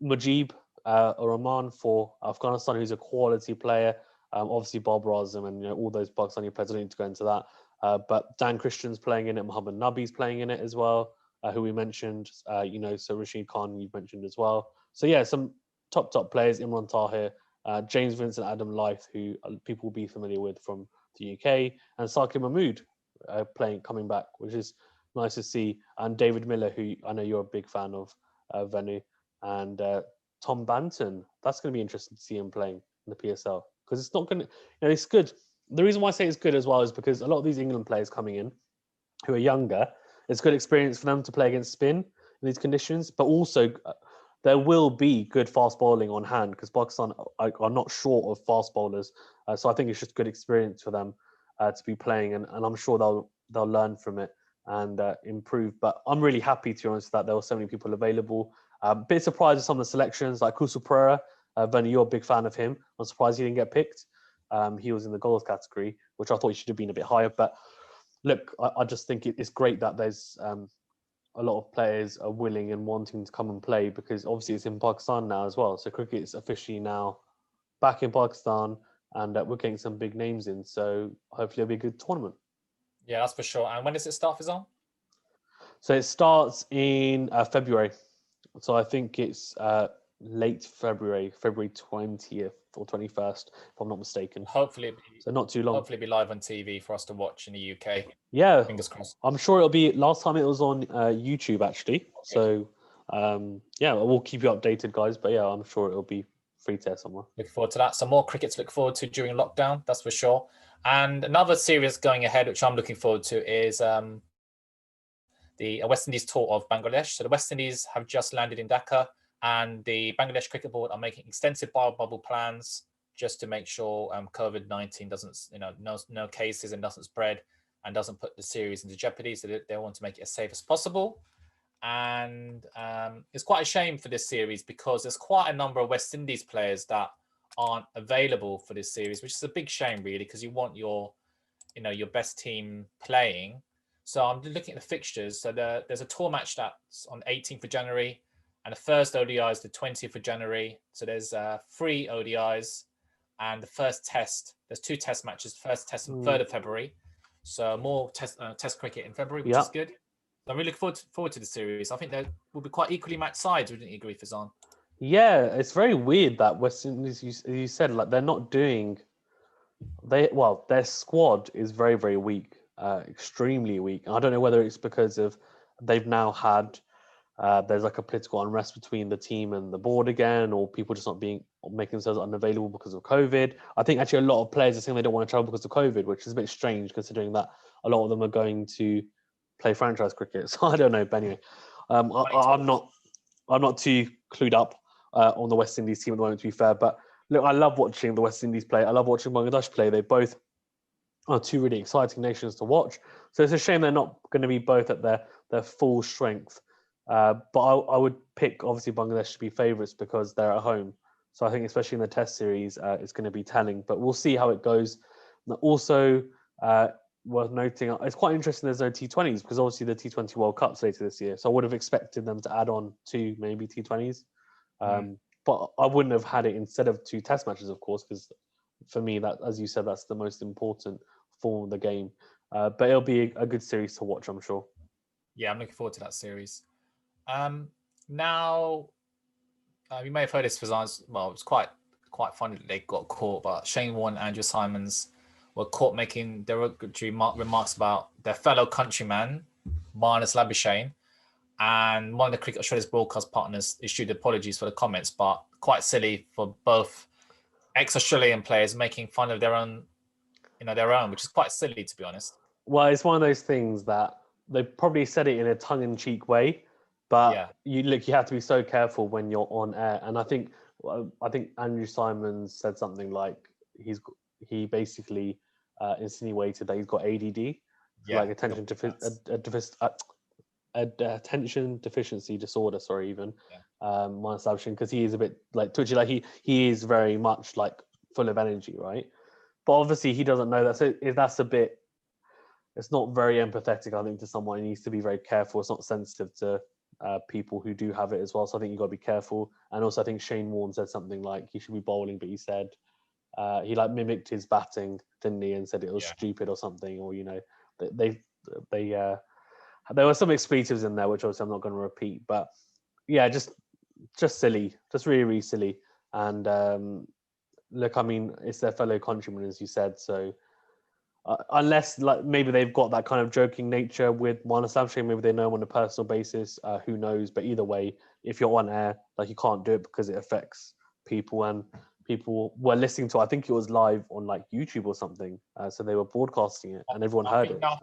Mujib Rahman for Afghanistan, who's a quality player. Obviously, Bob Razum and all those Pakistani players. I don't need to go into that. But Dan Christian's playing in it. Mohammad Nabi's playing in it as well, who we mentioned. So Rashid Khan you've mentioned as well. So yeah, some top players, Imran Tahir, James Vincent, Adam Lyth, who people will be familiar with from the UK, and Saqib Mahmood coming back, which is nice to see. And David Miller, who I know you're a big fan of, Venu, and Tom Banton. That's going to be interesting to see him playing in the PSL, because it's not going to, it's good. The reason why I say it's good as well is because a lot of these England players coming in who are younger, it's good experience for them to play against spin in these conditions, but also there will be good fast bowling on hand, because Pakistan are not short of fast bowlers. So I think it's just good experience for them to be playing, and I'm sure they'll learn from it and improve. But I'm really happy, to be honest, that there were so many people available. Bit surprised with some of the selections, like Kusu Pereira. Venu, you're a big fan of him. I'm surprised he didn't get picked. He was in the goals category, which I thought he should have been a bit higher. But look, I just think it's great that there's a lot of players are willing and wanting to come and play, because obviously it's in Pakistan now as well. So cricket is officially now back in Pakistan, and we're getting some big names in. So hopefully it'll be a good tournament. Yeah, that's for sure. And when does it start, Fizan? So it starts in February. So I think it's late February 20th or 21st, if I'm not mistaken. Hopefully, so not too long. Hopefully, it'll be live on TV for us to watch in the UK. Yeah, fingers crossed. I'm sure it'll be. Last time it was on YouTube, actually. So yeah, we'll keep you updated, guys. But yeah, I'm sure it'll be free to air somewhere. Looking forward to that. Some more cricket to look forward to during lockdown, that's for sure. And another series going ahead, which I'm looking forward to, is the West Indies tour of Bangladesh. So the West Indies have just landed in Dhaka, and the Bangladesh Cricket Board are making extensive bubble plans just to make sure COVID-19 doesn't, no cases and doesn't spread and doesn't put the series into jeopardy. So they want to make it as safe as possible. And it's quite a shame for this series, because there's quite a number of West Indies players that aren't available for this series, which is a big shame, really, because you want your best team playing. So I'm looking at the fixtures. So there's a tour match that's on 18th of January, and the first ODI is the 20th of January. So there's 3 ODIs, and the first test, there's 2 test matches, first test on 3rd of February. So more test cricket in February, which is good. I'm really looking forward to the series. I think there will be quite equally matched sides, wouldn't you agree, Fizan? Yeah, it's very weird that West Indies, you said, like, they're not doing. Their squad is very, very weak, extremely weak. And I don't know whether it's because of they've now had there's like a political unrest between the team and the board again, or people just not making themselves unavailable because of COVID. I think actually a lot of players are saying they don't want to travel because of COVID, which is a bit strange considering that a lot of them are going to play franchise cricket. So I don't know, but anyway, I'm not too clued up on the West Indies team at the moment, to be fair. But look, I love watching the West Indies play. I love watching Bangladesh play. They both are 2 really exciting nations to watch. So it's a shame they're not going to be both at their full strength. But I would pick, obviously, Bangladesh to be favourites because they're at home. So I think especially in the Test series, it's going to be telling. But we'll see how it goes. Also, worth noting, it's quite interesting there's no T20s, because obviously the T20 World Cup's later this year. So I would have expected them to add on 2 maybe T20s. But I wouldn't have had it instead of 2 Test matches, of course, because for me, that, as you said, that's the most important form of the game. But it'll be a good series to watch, I'm sure. Yeah, I'm looking forward to that series. Now, you may have heard this, Fizan. Well, it's quite funny that they got caught, but Shane Warne and Warne Symonds were caught making derogatory remarks about their fellow countryman, Marnus Labuschagne. And one of the Cricket Australia's broadcast partners issued apologies for the comments, but quite silly for both ex-Australian players making fun of their own, which is quite silly, to be honest. Well, it's one of those things that they probably said it in a tongue-in-cheek way, but you have to be so careful when you're on air. And I think Andrew Symonds said something like he basically insinuated that he's got ADD, like attention deficiency disorder. Sorry, even my assumption, because he is a bit like twitchy, like he is very much like full of energy, right? But obviously he doesn't know that, so that's a bit. It's not very empathetic, I think, to someone. He needs to be very careful. It's not sensitive to people who do have it as well. So I think you've got to be careful. And also, I think Shane Warne said something like he should be bowling, but he said he like mimicked his batting, didn't he, and said it was stupid or something, or there were some expletives in there, which obviously I'm not going to repeat. But yeah, just just silly, just really, really silly. And look, I mean, it's their fellow countrymen, as you said. So unless like maybe they've got that kind of joking nature with Warne Symonds, maybe they know him on a personal basis. Who knows? But either way, if you're on air, like you can't do it because it affects people, and people were listening to. I think it was live on like YouTube or something. So they were broadcasting it, and everyone heard it. No,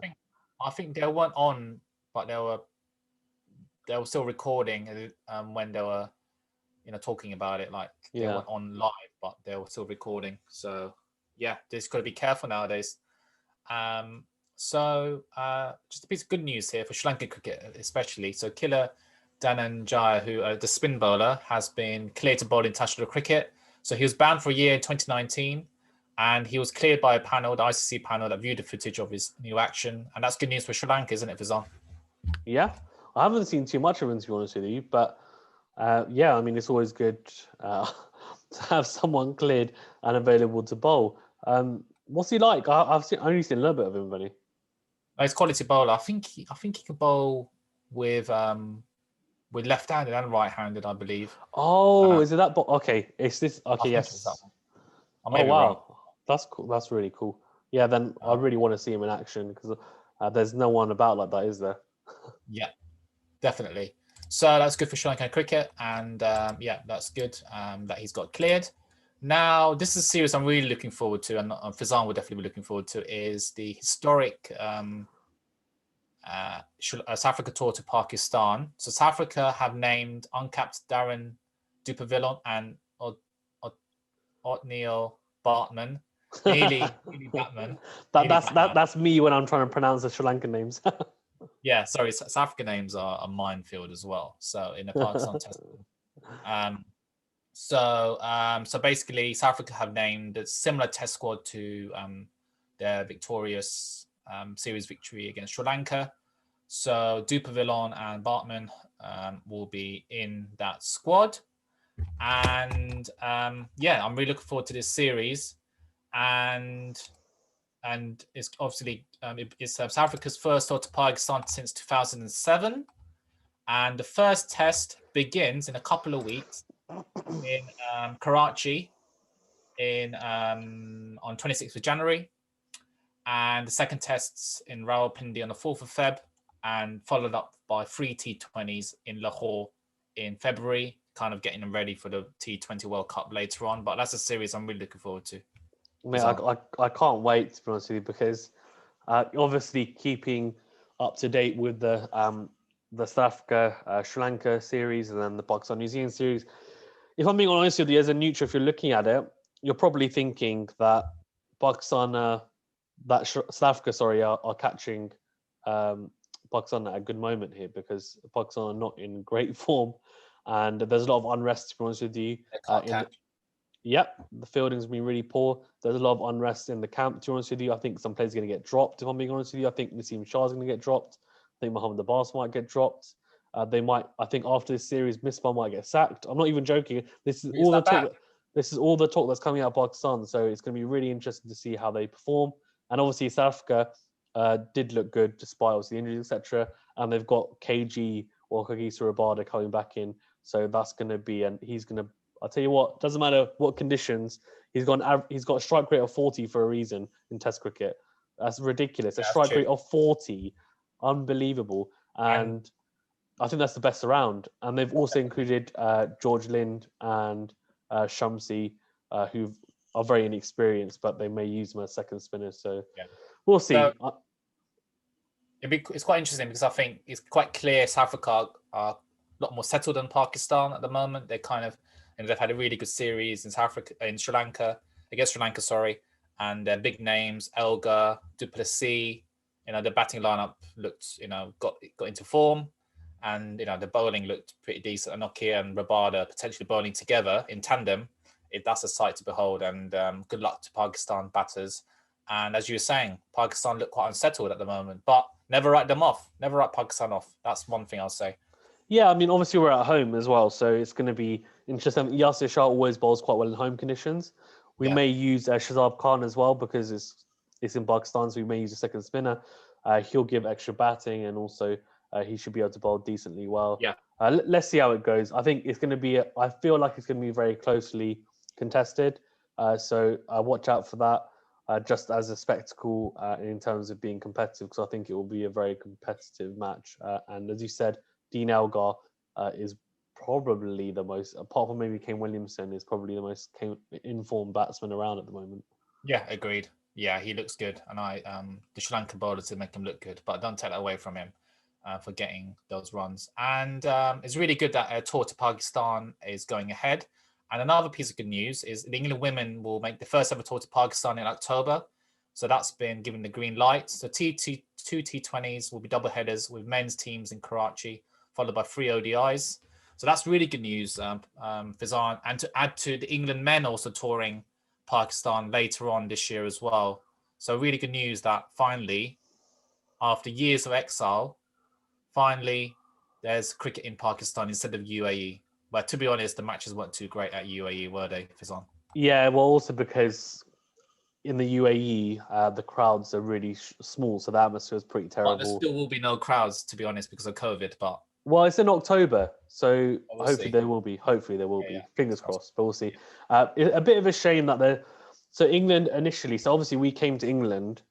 I think they weren't on, but they were still recording when they were, talking about it. Like they weren't on live, but they were still recording. So yeah, just got to be careful nowadays. So just a piece of good news here for Sri Lanka cricket, especially. So Alika Dhananjaya, who the spin bowler, has been cleared to bowl international cricket. So he was banned for a year in 2019, and he was cleared by a panel, the ICC panel, that viewed the footage of his new action. And that's good news for Sri Lanka, isn't it, Fazan? Yeah, I haven't seen too much of him, to be honest with you, but yeah, I mean, it's always good to have someone cleared and available to bowl. What's he like? I've only seen a little bit of him, Venu. He's quality bowler. I think he can bowl with left-handed and right-handed, I believe. Oh, is it that? Okay, it's this. Okay, yes. I may be wrong. That's cool. That's really cool. Yeah, then I really want to see him in action because there's no one about like that, is there? Yeah, definitely. So that's good for Sri Lankan cricket, and yeah, that's good that he's got cleared. Now, this is a series I'm really looking forward to, and Fazan will definitely be looking forward to, is the historic South Africa tour to Pakistan. So South Africa have named uncapped Darren Dupervillon and Otniel Bartman. Nearly Batman. That's me when I'm trying to pronounce the Sri Lankan names. Yeah, sorry, South African names are a minefield as well. So in the Pakistan test. So basically, South Africa have named a similar test squad to their victorious series victory against Sri Lanka. So Dupervillon and Bartman will be in that squad. And yeah, I'm really looking forward to this series. And it's obviously it's South Africa's first tour to Pakistan since 2007. And the first test begins in a couple of weeks in Karachi on 26th of January, and the second test's in Rawalpindi on the 4th of Feb, and followed up by 3 T20s in Lahore in February, kind of getting them ready for the T20 World Cup later on. But that's a series I'm really looking forward to. Mate, I can't wait, to be honest with you, because obviously keeping up to date with the South Africa Sri Lanka series and then the Pakistan New Zealand series. If I'm being honest with you, as a neutral, if you're looking at it, you're probably thinking that Pakistan, South Africa, are catching Pakistan at a good moment here, because Pakistan are not in great form, and there's a lot of unrest, to be honest with you. Yep, the fielding's been really poor. There's a lot of unrest in the camp, to be honest with you. I think some players are going to get dropped, if I'm being honest with you. I think Naseem Shah's going to get dropped. I think Mohammad Abbas might get dropped. They might. I think after this series, Misbah might get sacked. I'm not even joking. This is all the talk. This is all the talk that's coming out of Pakistan. So it's going to be really interesting to see how they perform. And obviously, South Africa did look good despite obviously injuries, etc. And they've got KG or Kagiso Rabada coming back in. So that's going to be, and he's going to. I'll tell you what. Doesn't matter what conditions. He's got a strike rate of 40 for a reason in Test cricket. That's ridiculous. A strike rate of 40, unbelievable. And I think that's the best around. And they've also included George Lind and Shamsi, who are very inexperienced, but they may use them as second spinners. So we'll see. So, it's quite interesting because I think it's quite clear South Africa are a lot more settled than Pakistan at the moment. They kind of, they've had a really good series in Sri Lanka, against Sri Lanka, sorry. And their big names, Elgar, Du Plessis, the batting lineup looked, got into form. And, the bowling looked pretty decent. Anokia and Rabada potentially bowling together in tandem. That's a sight to behold. And good luck to Pakistan batters. And as you were saying, Pakistan look quite unsettled at the moment. But never write them off. Never write Pakistan off. That's one thing I'll say. Yeah, I mean, obviously we're at home as well. So it's going to be interesting. Yasir Shah always bowls quite well in home conditions. We may use Shazab Khan as well because it's in Pakistan. So we may use a second spinner. He'll give extra batting and also he should be able to bowl decently well. Yeah. Let's see how it goes. I think it's going to be. I feel like it's going to be very closely contested. So watch out for that. Just as a spectacle in terms of being competitive, because I think it will be a very competitive match. And as you said, Dean Elgar is probably the most, apart from maybe Kane Williamson, is probably the most informed batsman around at the moment. Yeah, agreed. Yeah, he looks good, and the Sri Lankan bowlers did make him look good, but don't take that away from him for getting those runs. And it's really good that a tour to Pakistan is going ahead. And another piece of good news is the England women will make the first ever tour to Pakistan in October. So that's been given the green light. So two T20s will be double headers with men's teams in Karachi, followed by 3 ODIs. So that's really good news, Fizan. And to add to the England men also touring Pakistan later on this year as well. So really good news that finally, after years of exile, finally there's cricket in Pakistan instead of UAE. But to be honest, the matches weren't too great at UAE, were they, Fizan? Yeah, well, also because in the UAE, the crowds are really small, so the atmosphere is pretty terrible. But there still will be no crowds, to be honest, because of COVID. But well, it's in October, so hopefully see. there will be. Hopefully there will be. Yeah. Fingers crossed, but we'll see. A bit of a shame that so England initially. So obviously we came to England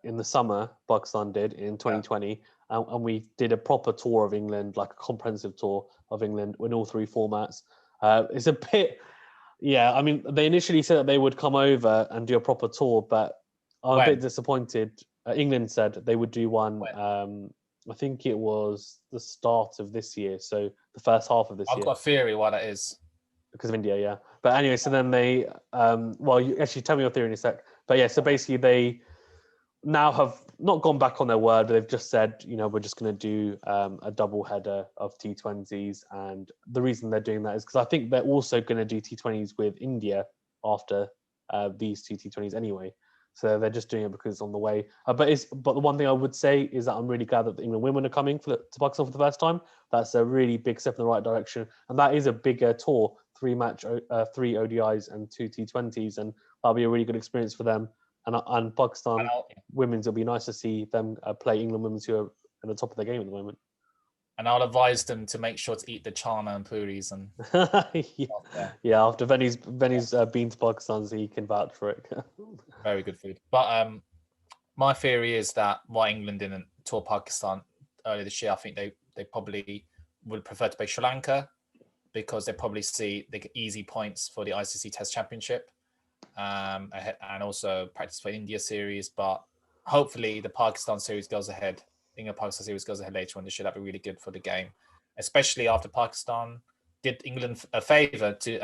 in the summer. Pakistan did in 2020, and we did a proper tour of England, like a comprehensive tour of England in all 3 formats. It's a bit. Yeah, I mean, they initially said that they would come over and do a proper tour, but I'm a bit disappointed. England said they would do one. I think it was the start of this year, so the first half of this year. I've got a theory why that is. Because of India, yeah. But anyway, so then they, well, you actually tell me your theory in a sec. But yeah, so basically they now have not gone back on their word. They've just said, we're just going to do a double header of T20s. And the reason they're doing that is because I think they're also going to do T20s with India after these 2 T20s anyway. So they're just doing it because it's on the way. But the one thing I would say is that I'm really glad that the England women are coming to Pakistan for the first time. That's a really big step in the right direction. And that is a bigger tour, 3 ODIs and 2 T20s. And that'll be a really good experience for them. And Pakistan women's, it'll be nice to see them play England women's who are at the top of their game at the moment. And I'll advise them to make sure to eat the chana and puris. And yeah, after Venu's been to Pakistan, so he can vouch for it. Very good food. But my theory is that why England didn't tour Pakistan earlier this year, I think they probably would prefer to play Sri Lanka because they probably see they get easy points for the ICC Test Championship and also practice for India series. But hopefully the Pakistan series goes ahead. England-Pakistan series goes ahead later on this year. That'd be really good for the game, especially after Pakistan did England a favour tour.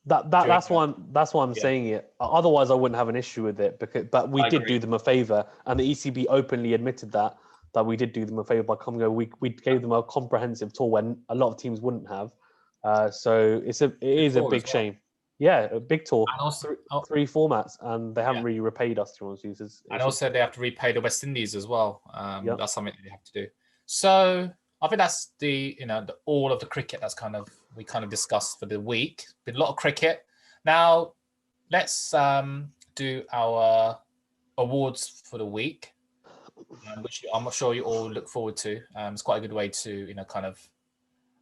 That's why I'm saying it. Otherwise, I wouldn't have an issue with it but we did do them a favour, and the ECB openly admitted that we did do them a favour by coming over. We gave them a comprehensive tour when a lot of teams wouldn't have. So it is a big shame. Yeah, a big tour, and also, 3 formats, and they haven't really repaid us, to be honest with you. And also they have to repay the West Indies as well. That's something they have to do. So I think that's all of the cricket we discussed for the week. Been a lot of cricket. Now let's do our awards for the week, which I'm sure you all look forward to. It's quite a good way to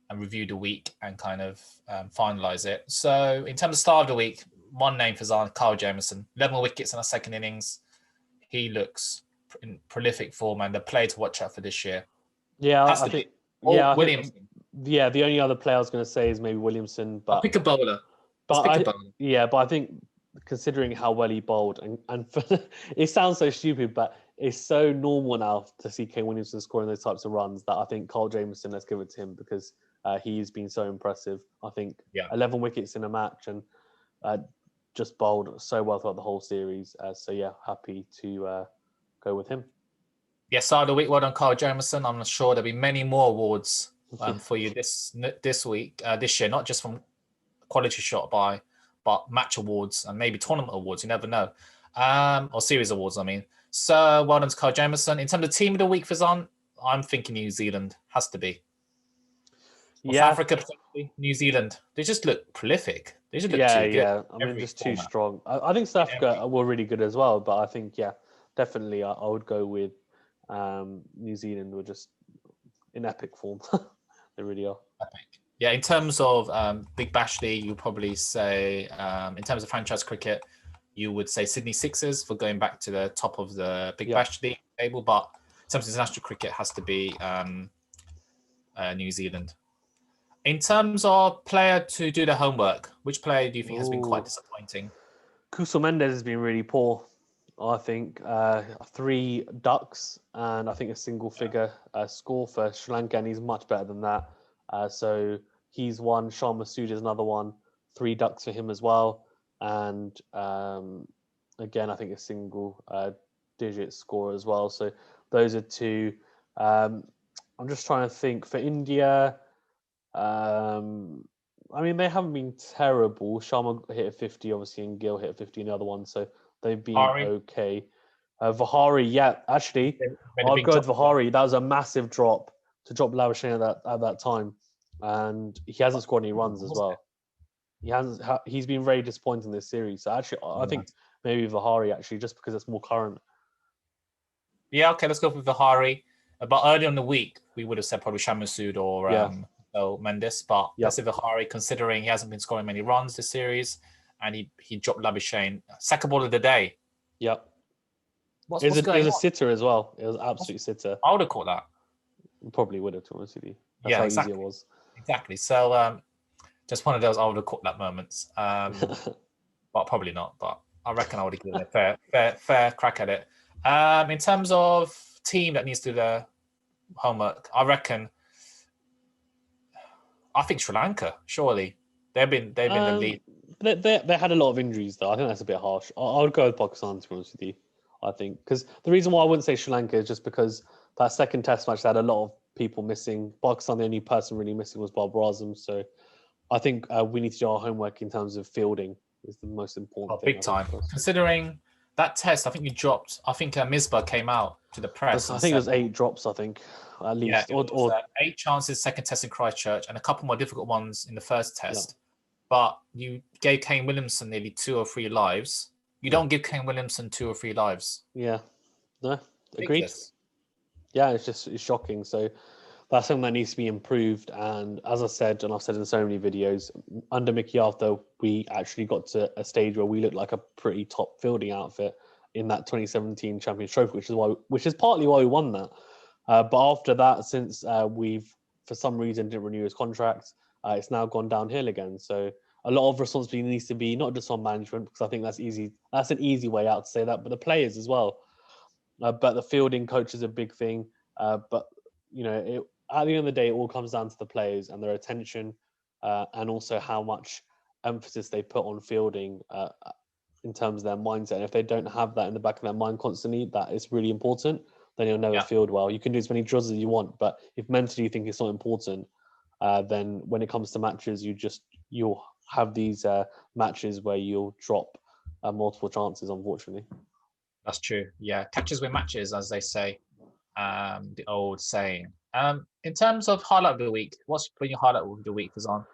and review the week and finalise it. So in terms of star of the week, one name for Kyle Jamieson, 11 wickets in a second innings. He looks in prolific form and the player to watch out for this year. Yeah, I think Williamson. The only other player I was going to say is maybe Williamson. But I'll pick a bowler. But I think considering how well he bowled and it sounds so stupid, but it's so normal now to see Kane Williamson scoring those types of runs that I think Kyle Jamieson, let's give it to him because he's been so impressive. I think 11 wickets in a match and just bowled so well throughout the whole series. Happy to go with him. Yes, side of the week. Well done, Kyle Jamieson. I'm sure there'll be many more awards for you this week, this year, not just from quality shot but match awards and maybe tournament awards. You never know, or series awards. I mean, so well done to Kyle Jamieson. In terms of team of the week, Fizan, I'm thinking New Zealand has to be. South Africa, New Zealand. They just look prolific. They just look too good. Yeah. I mean, just too strong. I think South Africa were really good as well, but I think definitely I would go with New Zealand were just in epic form. They really are. Epic. Yeah, in terms of Big Bash League, you probably say, in terms of franchise cricket, you would say Sydney Sixers for going back to the top of the Big Bash League table. But in terms of international cricket, has to be New Zealand. In terms of player to do their homework, which player do you think has been quite disappointing? Kusal Mendes has been really poor. I think 3 ducks and I think a single figure score for Sri Lanka, and he's much better than that. So he's one. Sharma Sood is another one. 3 ducks for him as well. And again, I think a single digit score as well. So those are 2. I'm just trying to think for India. I mean, they haven't been terrible. Sharma hit a 50, obviously, and Gill hit a 50 in the other one. So they've been okay. Vihari, yeah, actually, I'll go with Vihari. That was a massive drop to drop Labuschagne at that time. And he hasn't scored any runs as well. He's been very disappointing this series. So actually, I think maybe Vihari, actually, just because it's more current. Yeah, okay, let's go with Vihari. But earlier in the week, we would have said probably Sharma Sood or Mendes. But let's say Vihari, considering he hasn't been scoring many runs this series, and he dropped Labuschagne. Second ball of the day. Yep. It was a sitter as well. It was an absolute sitter. I would have caught that. Probably would have, to be honest with you. That's how easy it was. Exactly. So just one of those I would have caught that moments. But probably not. But I reckon I would have given it a fair crack at it. In terms of team that needs to do their homework, I think Sri Lanka, surely. They've been the lead. They had a lot of injuries, though. I think that's a bit harsh. I would go with Pakistan, to be honest with you. I think because the reason why I wouldn't say Sri Lanka is just because that second Test match they had a lot of people missing. Pakistan, the only person really missing was Babar Azam. So I think we need to do our homework in terms of fielding is the most important thing. Big time. Considering that Test, I think you dropped. I think Misbah came out to the press. I think it was 8 drops. I think at least, or 8 chances second Test in Christchurch, and a couple more difficult ones in the first Test. Yeah. But you gave Kane Williamson nearly 2 or 3 lives. You don't give Kane Williamson 2 or 3 lives. Yeah, no, agreed. Yeah, it's shocking. So that's something that needs to be improved. And as I said, and I've said in so many videos, under Mickey Arthur, we actually got to a stage where we looked like a pretty top fielding outfit in that 2017 Champions Trophy, which is partly why we won that. But after that, since we've for some reason didn't renew his contract, it's now gone downhill again. So a lot of responsibility needs to be not just on management, because I think that's easy. That's an easy way out to say that, but the players as well. But the fielding coach is a big thing. But you know, at the end of the day, it all comes down to the players and their attention, and also how much emphasis they put on fielding in terms of their mindset. And if they don't have that in the back of their mind constantly, that is really important, then you'll never field well. You can do as many drills as you want, but if mentally you think it's not important, then when it comes to matches, you'll have these matches where you'll drop multiple chances, unfortunately. That's true. Yeah, catches win matches, as they say. The old saying. In terms of highlight of the week, what's been your highlight of the week, Fazan?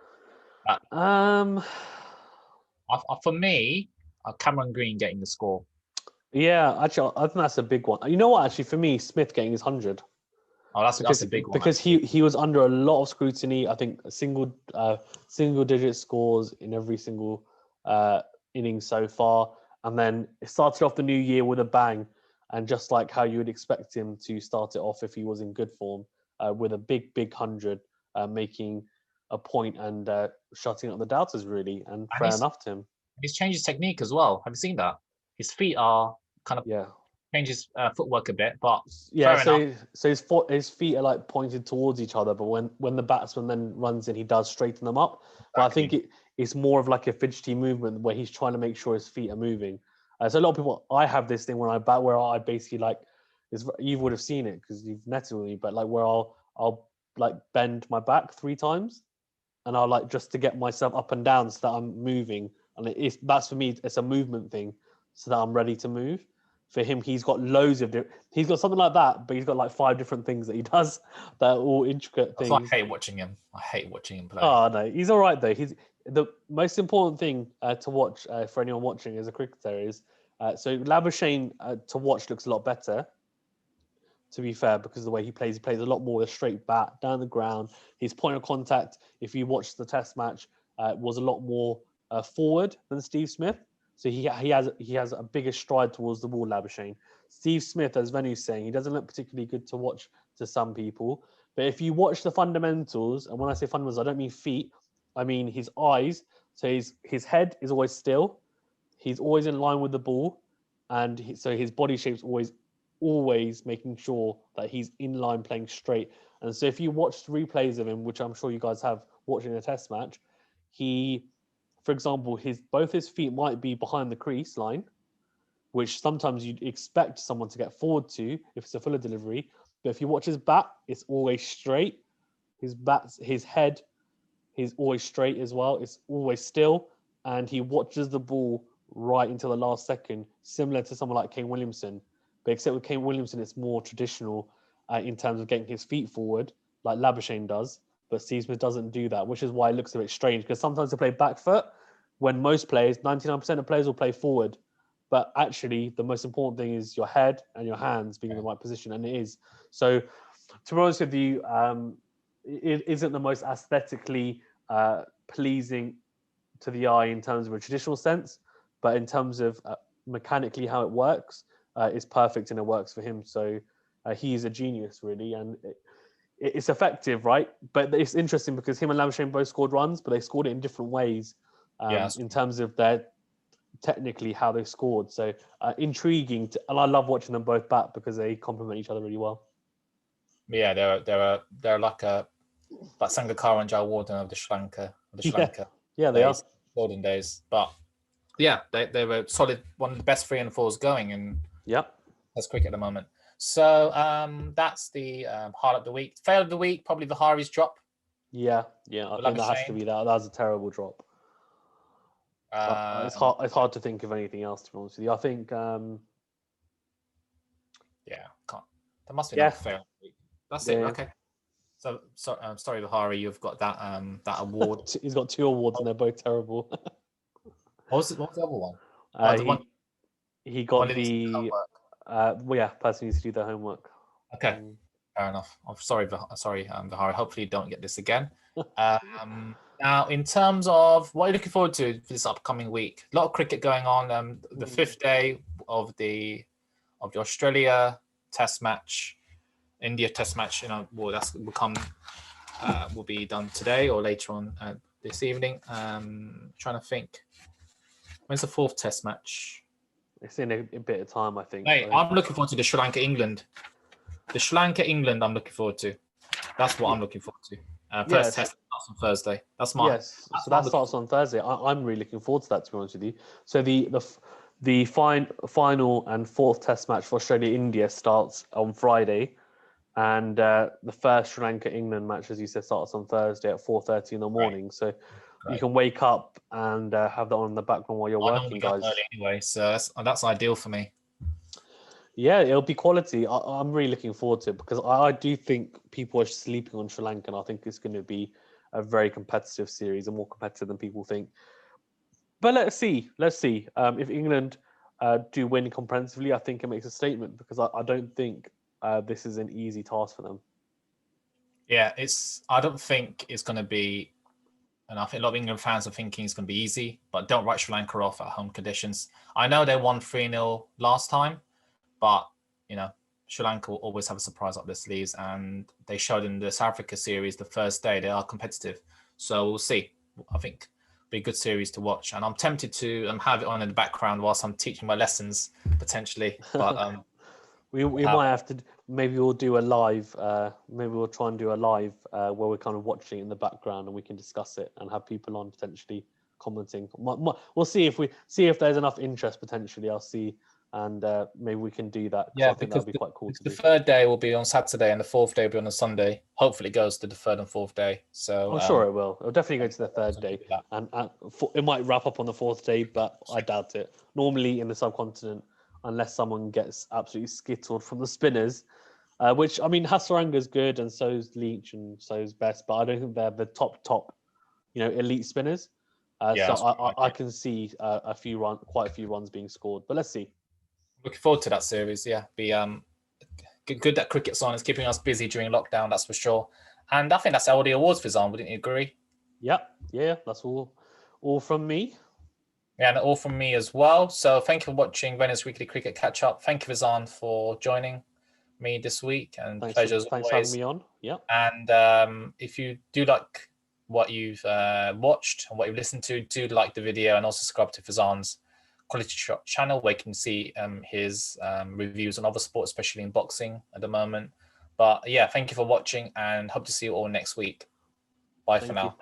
For me, Cameron Green getting the score. Yeah, actually, I think that's a big one. You know what? Actually, for me, Smith getting his 100. Oh, that's a big one. Because he was under a lot of scrutiny. I think single digit scores in every single inning so far, and then it started off the new year with a bang. And just like how you would expect him to start it off if he was in good form, with a big 100, making a point and shutting up the doubters, really, and fair enough to him. He's changed his technique as well. Have you seen that? His feet are kind of changes footwork a bit, but so his feet are like pointed towards each other, but when the batsman then runs in, he does straighten them up. Exactly. But I think it's more of like a fidgety movement where he's trying to make sure his feet are moving. So a lot of people, I have this thing when I bat where I basically you would have seen it because you've netted with me, but like where I'll like bend my back 3 times, and I'll like just to get myself up and down so that I'm moving, and that's for me, it's a movement thing, so that I'm ready to move. For him, he's got he's got something like that, but he's got like 5 different things that he does that are all intricate things. I hate watching him. I hate watching him play. Oh no, he's all right though. He's the most important thing to watch for anyone watching as a cricketer is so Labuschagne to watch looks a lot better, to be fair, because of the way he plays a lot more with a straight bat down the ground. His point of contact, if you watch the Test match, was a lot more forward than Steve Smith. So he has a bigger stride towards the ball, Labuschagne. Steve Smith, as Venu's saying, he doesn't look particularly good to watch to some people. But if you watch the fundamentals, and when I say fundamentals, I don't mean feet, I mean his eyes. So his head is always still. He's always in line with the ball. And so his body shape's always making sure that he's in line playing straight. And so if you watch replays of him, which I'm sure you guys have watching a Test match, for example, both his feet might be behind the crease line, which sometimes you'd expect someone to get forward to if it's a fuller delivery. But if you watch his bat, it's always straight. His head, he's always straight as well. It's always still. And he watches the ball right until the last second, similar to someone like Kane Williamson. But except with Kane Williamson, it's more traditional in terms of getting his feet forward, like Labuschagne does. But Steve Smith doesn't do that, which is why it looks a bit strange, because sometimes they play back foot when most players, 99% of players will play forward. But actually, the most important thing is your head and your hands being in the right position, and it is. So, to be honest with you, it isn't the most aesthetically pleasing to the eye in terms of a traditional sense, but in terms of mechanically how it works, it's perfect and it works for him. So he's a genius, really, and it's effective, right? But it's interesting because him and Labuschagne both scored runs, but they scored it in different ways in terms of their technically how they scored. So intriguing, and I love watching them both bat because they complement each other really well. Yeah, they're like Sangakkara and Jeapoardy of the Sri Lanka. Yeah, they are golden days. But yeah, they were solid, one of the best 3 and 4s going, and that's cricket at the moment. So that's the highlight of the week. Fail of the week, probably the Harry's drop. Yeah, I think that has to be that. That was a terrible drop. It's hard to think of anything else, to be honest with you. I think can't. There must be no fail. That's it. Okay. So sorry, Bahari, you've got that award. He's got 2 awards and they're both terrible. What was the other one? He got the person needs to do their homework. Okay, fair enough. I'm sorry, Bahari. Hopefully you don't get this again. Now, in terms of what are you looking forward to for this upcoming week? A lot of cricket going on. The 5th day of the Australia Test match, India Test match. Will be done today or later on this evening. Trying to think, when's the 4th Test match? It's in a bit of time, I think. Hey, I'm looking forward to the Sri Lanka England. The Sri Lanka England, I'm looking forward to. That's what I'm looking forward to. First Test starts on Thursday. That's mine. Yes, so that starts on Thursday. I'm really looking forward to that, to be honest with you. So the final and 4th Test match for Australia-India starts on Friday, and the first Sri Lanka-England match, as you said, starts on Thursday at 4:30 in the morning. Right. So you can wake up and have that on in the background while you're working, guys. Early anyway, so that's ideal for me. Yeah, it'll be quality. I'm really looking forward to it because I do think people are sleeping on Sri Lanka, and I think it's going to be a very competitive series and more competitive than people think. But let's see. If England do win comprehensively, I think it makes a statement because I don't think this is an easy task for them. Yeah, I don't think it's going to be, and I think a lot of England fans are thinking it's going to be easy, but don't write Sri Lanka off at home conditions. I know they won 3-0 last time, but Sri Lanka will always have a surprise up their sleeves, and they showed in the South Africa series the first day they are competitive. So we'll see. I think it'll be a good series to watch, and I'm tempted to have it on in the background whilst I'm teaching my lessons potentially. But we might have to. Maybe we'll do a live. Maybe we'll try and do a live where we're kind of watching it in the background and we can discuss it and have people on potentially commenting. We'll see if there's enough interest potentially. I'll see. And maybe we can do that. Yeah, I think that'd be quite cool to do. The 3rd day will be on Saturday and the 4th day will be on a Sunday. Hopefully it goes to the 3rd and 4th day. So I'm sure it will. It'll definitely go to the 3rd day. And it might wrap up on the 4th day, but I doubt it. Normally in the subcontinent, unless someone gets absolutely skittled from the spinners, which, I mean, Hasaranga's good and so's Leach and so's Best, but I don't think they're the top, elite spinners. So I can see quite a few runs being scored. But let's see. Looking forward to that series. Yeah, be good that cricket's on. It's keeping us busy during lockdown, that's for sure. And I think that's all the awards, Fizan. Wouldn't you agree? Yep. Yeah, that's all from me. Yeah, and all from me as well. So thank you for watching Venu's Weekly Cricket Catch Up. Thank you, Fizan, for joining me this week, and pleasure as Thanks for always. having me on. Yep. And if you do like what you've watched and what you've listened to, do like the video and also subscribe to Fizan's Quality Shot channel, where you can see his reviews on other sports, especially in boxing at the moment. But yeah, thank you for watching and hope to see you all next week. Bye for now.